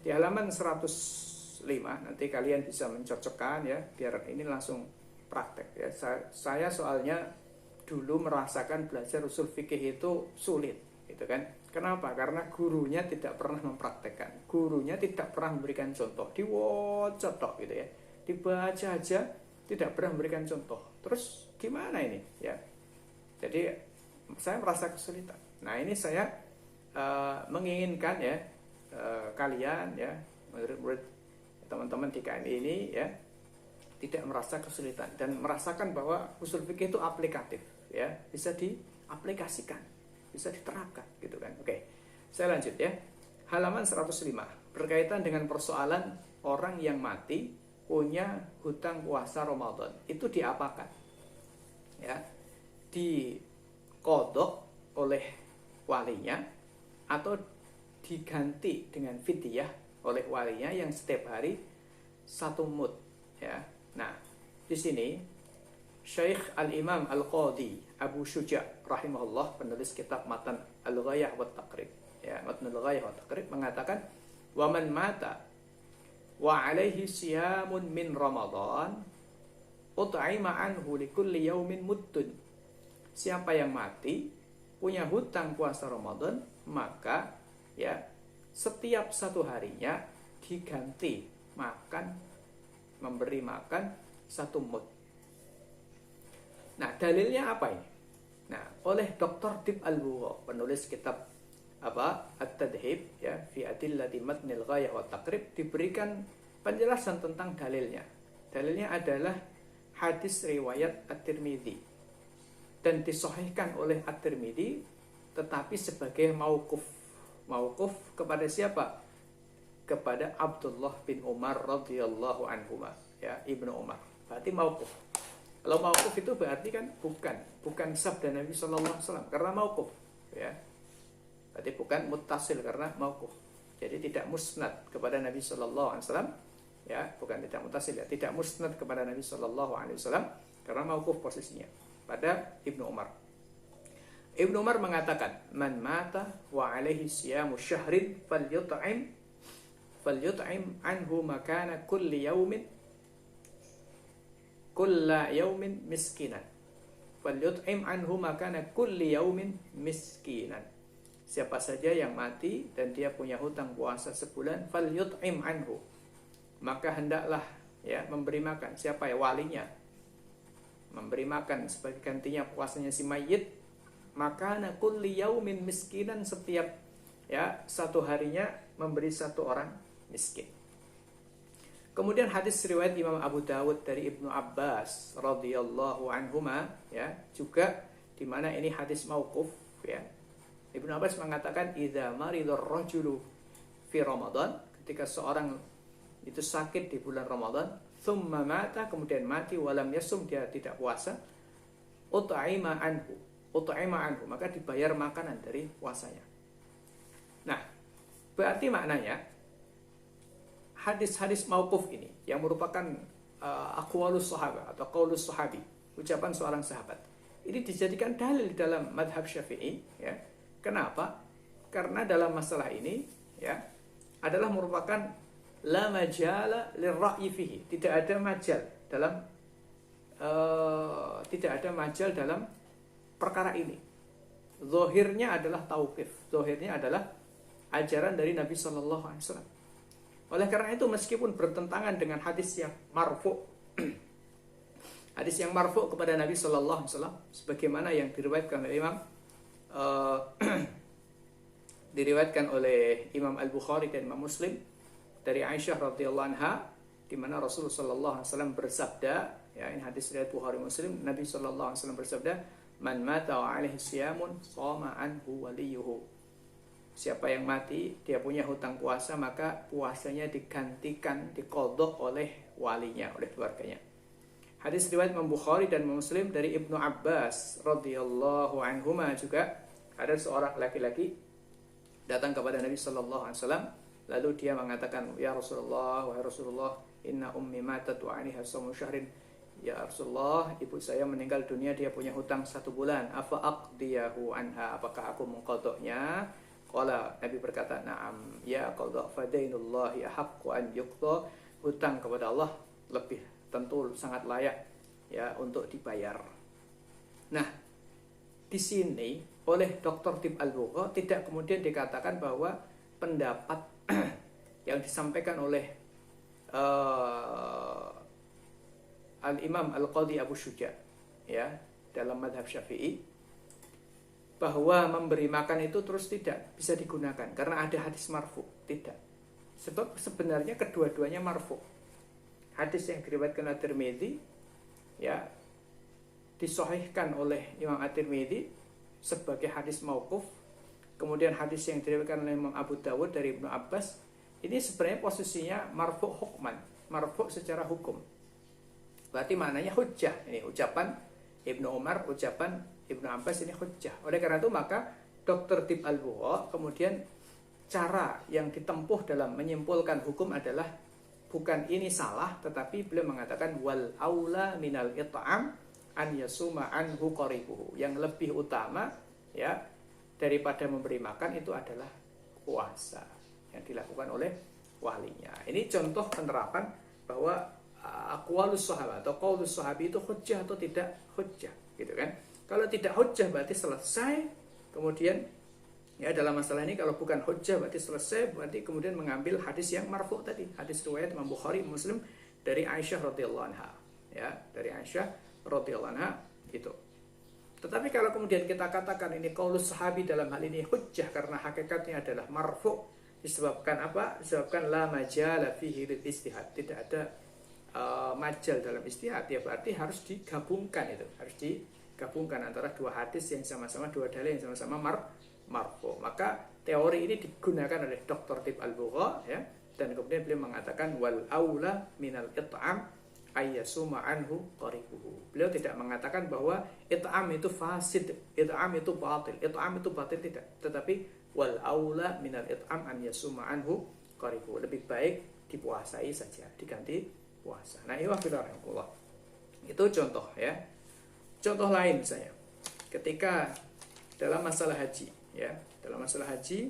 Di halaman 105, nanti kalian bisa mencocokkan ya, biar ini langsung praktek ya. Saya soalnya dulu merasakan belajar usul fikih itu sulit, gitu kan. Kenapa? Karena gurunya tidak pernah mempraktekkan, gurunya tidak pernah memberikan contoh, diwocotok gitu ya, dibaca aja, tidak pernah memberikan contoh. Terus gimana ini ya? Jadi saya merasa kesulitan. Nah, ini saya menginginkan ya kalian ya, murid-murid teman-teman di KMI ini ya, tidak merasa kesulitan dan merasakan bahwa usul fikih itu aplikatif ya, bisa diaplikasikan, bisa diterapkan gitu kan. Oke, saya lanjut ya. Halaman 105 berkaitan dengan persoalan orang yang mati punya hutang puasa Ramadan, itu diapakan ya? Dikodok oleh walinya atau diganti dengan fidyah oleh walinya yang setiap hari 1 mud ya. Nah, di sini Syekh Al-Imam Al-Qadhi Abu Syuja' rahimahullah, penulis kitab Matan Al-Ghayah wa Taqrib ya, Matan Al-Ghayah wa Taqrib, mengatakan wa man mata wa alaihi siyamun min Ramadan ut'ima anhu likulli yaumin muddun. Siapa yang mati punya hutang puasa Ramadan, maka ya setiap 1 harinya diganti makan, memberi makan 1 mud. Nah, dalilnya apa ini? Nah, oleh Dr. Dib Al-Bugha, penulis kitab At-Tadhib ya fi adillati matnil ghayah wa taqrib, diberikan penjelasan tentang dalilnya. Dalilnya adalah hadis riwayat At-Tirmidzi dan disahihkan oleh At-Tirmidzi, tetapi sebagai mauquf. Mauquf kepada siapa? Kepada Abdullah bin Umar radhiyallahu anhuma ya, Ibnu Umar. Berarti mauquf. Kalau mauquf itu berarti kan bukan sabda Nabi sallallahu alaihi wasallam karena mauquf ya. Berarti bukan muttasil karena mauquf. Jadi tidak musnad kepada Nabi sallallahu alaihi wasallam ya, bukan tidak muttasil ya, tidak musnad kepada Nabi sallallahu alaihi wasallam karena mauquf posisinya pada Ibnu Umar. Ibnu Umar mengatakan, man mata wa alaihi siyamu syahrin falyut'im anhu makana kulli yaumin kulla yaumin miskinan. Falyut'im anhu makana kulli yaumin miskinan. Siapa saja yang mati dan dia punya hutang puasa sebulan, falyut'im anhu, maka hendaklah ya memberi makan. Siapa ya? Walinya. Memberi makan sebagai gantinya puasanya si mayit. Maka kulli yaumin miskinan, setiap ya, satu harinya memberi satu orang miskin. Kemudian hadis riwayat Imam Abu Dawud dari Ibnu Abbas radhiyallahu anhuma, ya, juga di mana ini hadis mauquf, ya. Ibnu Abbas mengatakan idza maridar rajulu fi Ramadan, ketika seorang itu sakit di bulan Ramadan, thumma mata, kemudian mati, walam yasum, dia tidak puasa, ut'ima anhu, maka dibayar makanan dari puasanya. Nah, berarti maknanya hadis-hadis mauquf ini yang merupakan aqwalus sahabat atau qaulus sahabi, ucapan seorang sahabat, ini dijadikan dalil dalam madhab Syafi'i, ya. Kenapa? Karena dalam masalah ini, ya, adalah merupakan la majala lirra'yi fihi, tidak ada majal dalam perkara ini. Zahirnya adalah tauqif, zahirnya adalah ajaran dari Nabi sallallahu alaihi wasallam. Oleh karena itu, meskipun bertentangan dengan hadis yang marfu, hadis yang marfu kepada Nabi sallallahu alaihi wasallam, sebagaimana yang diriwayatkan oleh Imam Al-Bukhari dan Imam Muslim dari Aisyah radhiyallahu anha, di mana Rasulullah sallallahu alaihi wasallam bersabda, ya, ini hadis riwayat Bukhari Muslim, Nabi sallallahu alaihi wasallam bersabda, man mata wa alaihi siyamun shama anhu waliyuhu. Siapa yang mati, dia punya hutang puasa, maka puasanya digantikan, diqadha oleh walinya, oleh keluarganya. Hadis riwayat Imam Bukhari dan Muslim dari Ibnu Abbas radhiyallahu anhuma, juga ada seorang laki-laki datang kepada Nabi sallallahu alaihi wasallam, lalu dia mengatakan, ya Rasulullah, wahai Rasulullah, inna ummi matat wa 'alaiha shaum syahrin. Ya Rasulullah, ibu saya meninggal dunia, dia punya hutang 1 bulan. Afa aqdiyahu anha, apakah aku mengqadhanya? Qala, Nabi berkata, na'am, ya qadha fadainullahi ahaqqu an yuqda. Hutang kepada Allah lebih tentu sangat layak, ya, untuk dibayar. Nah, di sini oleh Dr. Tib Al-Bugha tidak kemudian dikatakan bahwa pendapat yang disampaikan oleh Al-Imam Al-Qadhi Abu Syuja, ya, dalam madhab Syafi'i, bahwa memberi makan itu terus tidak bisa digunakan karena ada hadis marfu. Tidak. Sebab sebenarnya kedua-duanya marfu. Hadis yang diriwayatkan At-Tirmidzi, ya, disahihkan oleh Imam At-Tirmidzi sebagai hadis mauquf. Kemudian hadis yang diriwayatkan oleh Imam Abu Dawud dari Ibnu Abbas, ini sebenarnya posisinya marfu hukman, marfu secara hukum. Berarti maknanya hujjah. Ini ucapan Ibnu Umar, ucapan Ibnu Abbas, ini hujjah. Oleh karena itu, maka Dr. Tib Al-Bugha kemudian cara yang ditempuh dalam menyimpulkan hukum adalah bukan ini salah, tetapi beliau mengatakan wal aula minal it'am an yasuma anhu qaribuhu. Yang lebih utama, ya, daripada memberi makan itu adalah puasa yang dilakukan oleh walinya. Ini contoh penerapan bahwa aqwalus sahabat atau qaulus sahabi itu hujjah atau tidak hujjah, gitu kan? Kalau tidak hujjah berarti selesai. Kemudian, ya, dalam masalah ini kalau bukan hujjah berarti selesai, berarti kemudian mengambil hadis yang marfu tadi, hadis riwayat Imam Bukhari Muslim dari Aisyah radhiyallahu anha, ya, dari Aisyah radhiyallahu anha itu. Tetapi kalau kemudian kita katakan ini qaulus sahabi dalam hal ini hujjah karena hakikatnya adalah marfu, disebabkan apa? Disebabkan la majala fihi lil istihad, tidak ada majal dalam istihad, ya, berarti harus digabungkan, itu harus digabungkan antara dua hadis yang sama-sama, dua dalil yang sama-sama marfu. Maka teori ini digunakan oleh Dr. Tib Al-Bugha, ya, dan kemudian beliau mengatakan wal aula minal it'am ayyasuma anhu qaribuhu. Beliau tidak mengatakan bahwa it'am itu fasid, it'am itu batil, tidak. Tetapi wal aula minal it'am an yasuma anhu qaribuhu. Lebih baik dipuasai saja, diganti puasa. Nah, itu contoh, ya. Contoh lain misalnya, ketika dalam masalah haji, ya, dalam masalah haji,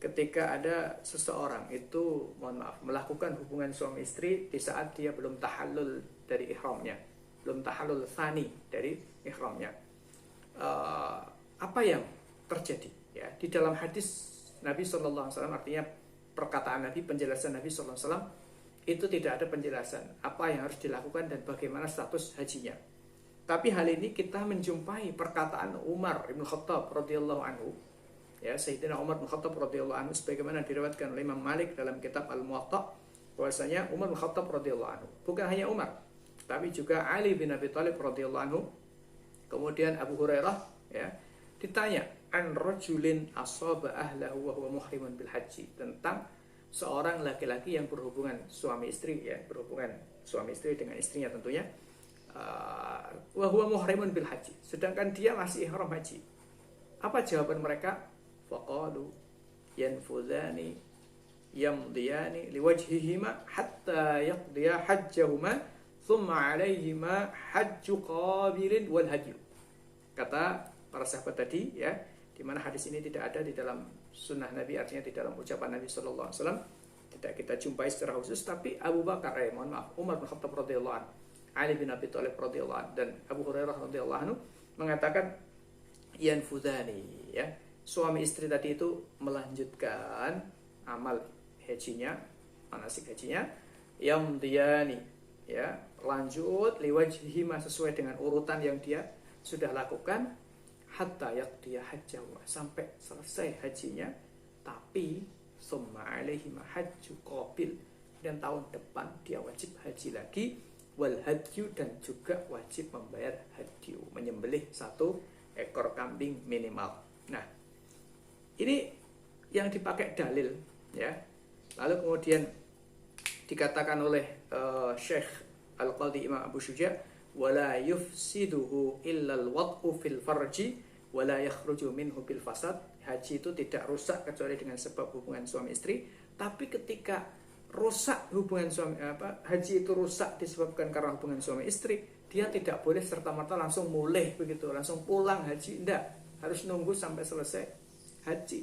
ketika ada seseorang itu, mohon maaf, melakukan hubungan suami istri di saat dia belum tahallul dari ihramnya, belum tahallul tsani dari ihramnya, apa yang terjadi? Ya, di dalam hadis Nabi SAW, artinya perkataan Nabi, penjelasan Nabi SAW, itu tidak ada penjelasan apa yang harus dilakukan dan bagaimana status hajinya. Tapi hal ini kita menjumpai perkataan Umar Ibn Khattab radhiyallahu anhu ya Sayyidina Umar bin Khattab radhiyallahu anhu, sebagaimana diriwayatkan oleh Imam Malik dalam kitab Al-Muwatta, bahwasanya Umar bin Khattab radhiyallahu anhu, bukan hanya Umar, tapi juga Ali bin Abi Thalib radhiyallahu anhu, kemudian Abu Hurairah, ya, ditanya an rajulin asaba ahlahu wa huwa muhrimun bil haji, tentang seorang laki-laki yang berhubungan suami istri, ya, berhubungan suami istri dengan istrinya tentunya, wa huwa muhrimun bil haji, sedangkan dia masih ihram haji. Apa jawaban mereka? Faqalu yanfudhani yamdiyani liwajhihima hatta yaqdiya hajjahuma thumma alaihima hajju qabilin wal hajju. Kata para sahabat tadi, ya, di mana hadis ini tidak ada di dalam sunnah Nabi, artinya di dalam ucapan Nabi sallallahu alaihi wasallam tidak kita jumpai secara khusus, tapi Abu Bakar, Umar bin Khattab radhiyallahu anhu, Ali bin Abi Thalib radhiyallahu anhu, dan Abu Hurairah radhiyallahu anhu mengatakan yanfudhani, ya, suami istri tadi itu melanjutkan amal hajinya, manasik hajinya, yamdiyani, ya, lanjut liwajhihima, sesuai dengan urutan yang dia sudah lakukan, hatta yaqdiya hajjahu, sampai selesai hajinya, tapi summa alaihima hajju qabil, dan tahun depan dia wajib haji lagi, wal hadyu, dan juga wajib membayar hadyu, menyembelih 1 ekor kambing minimal. Nah, ini yang dipakai dalil, ya. Lalu kemudian dikatakan oleh Syekh Al-Qadhi Imam Abu Syuja, wala yufsiduhu illa al-wad'u fil farji wala yakhruju minhu bil fasad. Haji itu tidak rusak kecuali dengan sebab hubungan suami istri, tapi ketika rusak hubungan haji itu rusak disebabkan karena hubungan suami istri, dia tidak boleh serta-merta langsung mulih begitu, langsung pulang haji, enggak, harus nunggu sampai selesai haji.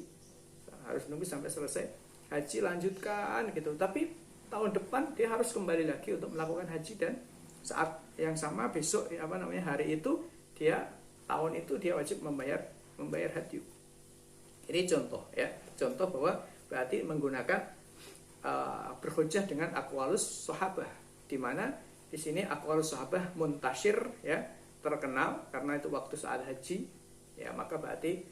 Harus nunggu sampai selesai haji, lanjutkan gitu. Tapi tahun depan dia harus kembali lagi untuk melakukan haji, dan saat yang sama besok, hari itu dia, tahun itu dia wajib membayar haji. Ini contoh, ya, contoh bahwa berarti menggunakan berhujjah dengan aqwalus sahabah, di mana di sini aqwalus sahabah muntasyir, ya, terkenal karena itu waktu saat haji, ya, maka berarti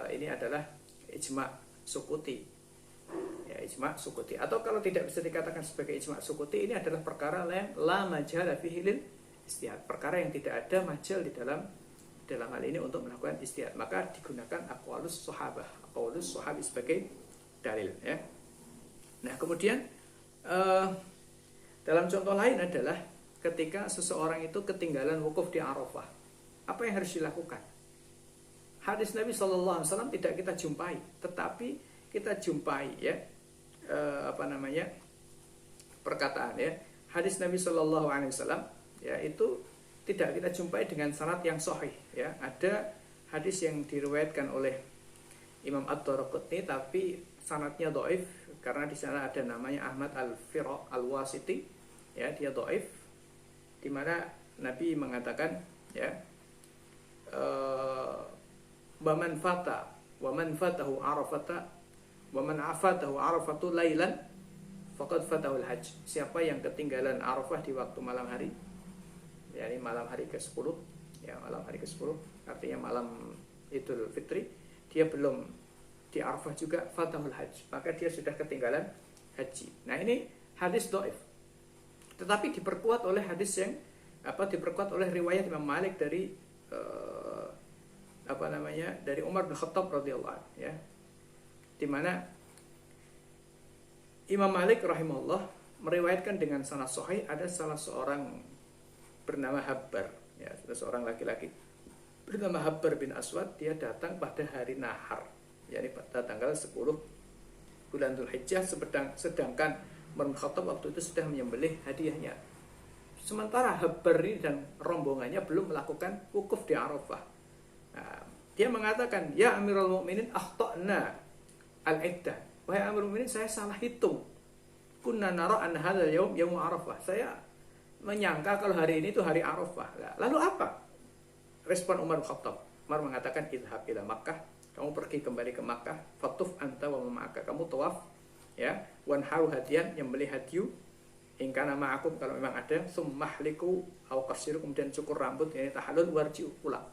ini adalah ijma' sukuti, ya, ijma' sukuti. Atau kalau tidak bisa dikatakan sebagai ijma' sukuti, ini adalah perkara yang la majala fihi lil istihad, perkara yang tidak ada majal di dalam hal ini untuk melakukan istihad, maka digunakan aqwalus sahabah, aqwalus sahabi sebagai dalil, ya. Nah, kemudian dalam contoh lain adalah ketika seseorang itu ketinggalan wukuf di Arafah, apa yang harus dilakukan? Hadis Nabi sallallahu alaihi wasallam tidak kita jumpai, tetapi kita jumpai, ya, perkataan, ya, hadis Nabi sallallahu alaihi wasallam, ya, itu tidak kita jumpai dengan sanad yang sahih, ya. Ada hadis yang diriwayatkan oleh Imam Ad-Daraqutni tapi sanadnya dhaif karena di sana ada namanya Ahmad Al-Fira Al-Wasiti, ya, dia dhaif, di mana Nabi mengatakan, ya, wa man fatahu arafata wa man afatahu arafatu lailan faqad fatahu al-hajj. Siapa yang ketinggalan Arafah di waktu malam hari, yakni malam hari ke-10, ya, malam hari ke-10, artinya malam Idul Fitri, dia belum di Arafah juga, fatahul hajj, maka dia sudah ketinggalan haji. Nah, ini hadis dhaif, tetapi diperkuat oleh hadis yang diperkuat oleh riwayat Imam Malik dari dari Umar bin Khattab radhiyallahu anhu, ya, di mana Imam Malik rahimahullah meriwayatkan dengan sanad sahih, ada salah seorang bernama Habbar, ya, seorang laki-laki bernama Habbar bin Aswad, dia datang pada hari Nahar, yakni pada tanggal 10 bulan Dzulhijjah, sedangkan Umar bin Khattab waktu itu sudah menyembelih hadiahnya. Sementara Habbar ini dan rombongannya belum melakukan wukuf di Arafah. Nah, dia mengatakan, ya Amirul Mukminin, akhtana al-iddah, wahai Amirul Mukminin, saya salah hitung. Kunna nara an hadzal yaum yaum Arafah. Saya menyangka kalau hari ini itu hari Arafah. Lalu apa respon Umar bin Khattab? Umar mengatakan, idhab ila Makkah, kamu pergi kembali ke Makkah, fatuf anta wa ma'aka, kamu tawaf, ya, wanharu hadiyan, nyembelih hadyu, in kana ma'akum, kalau memang ada, summahliku au qasiru, kemudian cukur rambut, yakni tahallul, warji'u, pulang.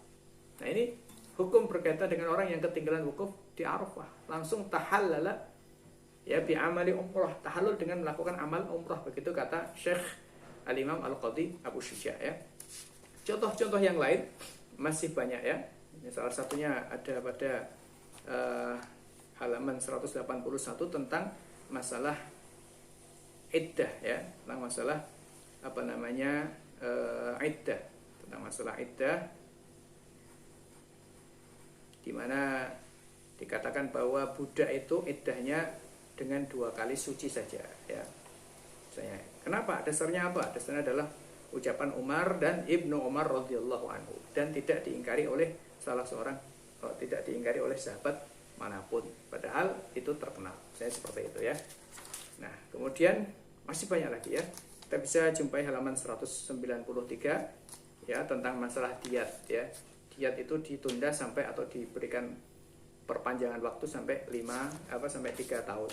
Nah, ini hukum berkaitan dengan orang yang ketinggalan wukuf di Arafah, langsung tahallala ya bi amali umrah, tahallul dengan melakukan amal umrah, begitu kata Syekh Al-Imam Al-Qadhi Abu Syuja ya. Contoh-contoh yang lain masih banyak ya. Salah satunya ada pada halaman 181 tentang masalah iddah ya, tentang masalah iddah, tentang masalah iddah, di mana dikatakan bahwa budak itu iddahnya dengan 2 kali suci saja ya. Misalnya, kenapa? Dasarnya apa? Dasarnya adalah ucapan Umar dan Ibnu Umar radhiyallahu anhu, dan tidak diingkari oleh salah seorang, tidak diingkari oleh sahabat manapun, padahal itu terkenal. Saya seperti itu ya. Nah, kemudian masih banyak lagi ya. Kita bisa jumpai halaman 193 ya, tentang masalah diat ya. Diat itu ditunda sampai atau diberikan perpanjangan waktu sampai 3 tahun.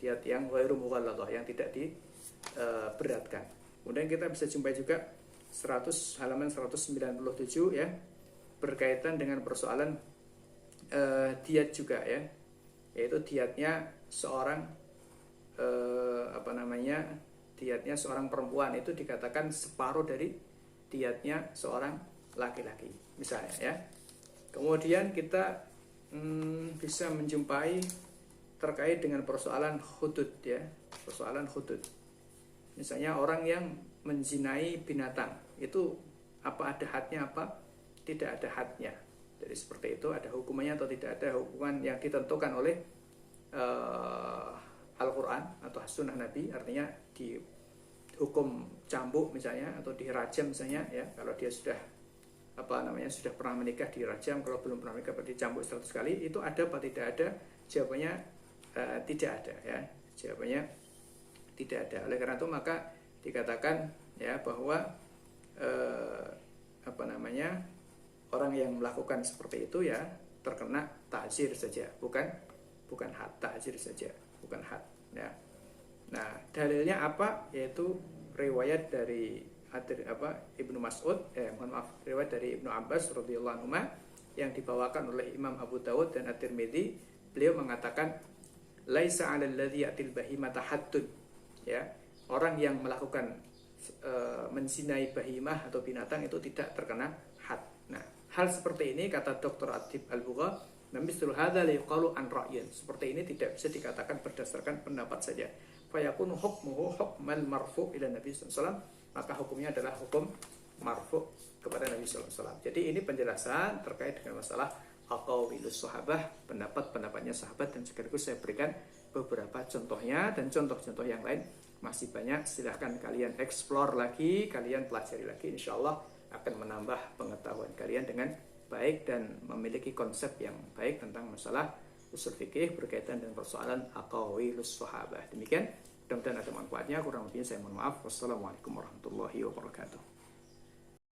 Diat yang ghairu mughalladhah, yang tidak diberatkan. Kemudian kita bisa jumpai juga halaman 197 ya, berkaitan dengan persoalan diat juga ya, yaitu diatnya seorang diatnya seorang perempuan itu dikatakan separuh dari diatnya seorang laki-laki misalnya ya. Kemudian kita bisa menjumpai terkait dengan persoalan hudud ya, persoalan hudud. Misalnya orang yang menzinai binatang, itu apa ada hadnya, apa tidak ada hadnya. Jadi seperti itu, ada hukumannya atau tidak ada hukuman yang ditentukan oleh Al-Quran atau Sunnah Nabi, artinya dihukum cambuk misalnya, atau dirajam misalnya ya, kalau dia sudah sudah pernah menikah dirajam, kalau belum pernah menikah dicambuk 100 kali. Itu ada apa tidak ada? Jawabannya tidak ada ya, jawabannya tidak ada. Oleh karena itu maka dikatakan ya bahwa orang yang melakukan seperti itu ya terkena ta'zir saja, bukan had, ta'zir saja, bukan had ya. Nah, dalilnya apa? Yaitu riwayat dari Ibnu Mas'ud, riwayat dari Ibnu Abbas radhiyallahu anhu yang dibawakan oleh Imam Abu Dawud dan At-Tirmidzi. Beliau mengatakan, laisa 'alal ladzi ya'til bahimata haddun ya, orang yang melakukan menzinai bahimah atau binatang itu tidak terkena had. Nah, hal seperti ini kata Dr. Atib Al-Bugha, mislu hadza la yuqalu an ra'yin. Seperti ini tidak bisa dikatakan berdasarkan pendapat saja. Fa yakunu hukmuhu hukmal marfu' ila Nabi sallallahu alaihi wasallam, maka hukumnya adalah hukum marfu' kepada Nabi sallallahu alaihi wasallam. Jadi ini penjelasan terkait dengan masalah aqwalus sahabah, pendapat-pendapatnya sahabat, dan sekaligus saya berikan beberapa contohnya, dan contoh-contoh yang lain masih banyak. Silahkan kalian explore lagi, kalian pelajari lagi, insyaallah akan menambah pengetahuan kalian dengan baik dan memiliki konsep yang baik tentang masalah usul fikih berkaitan dengan persoalan aqwalus sahabah. Demikian, mudah-mudahan ada manfaatnya. Kurang lebihnya saya mohon maaf. Wassalamualaikum warahmatullahi wabarakatuh.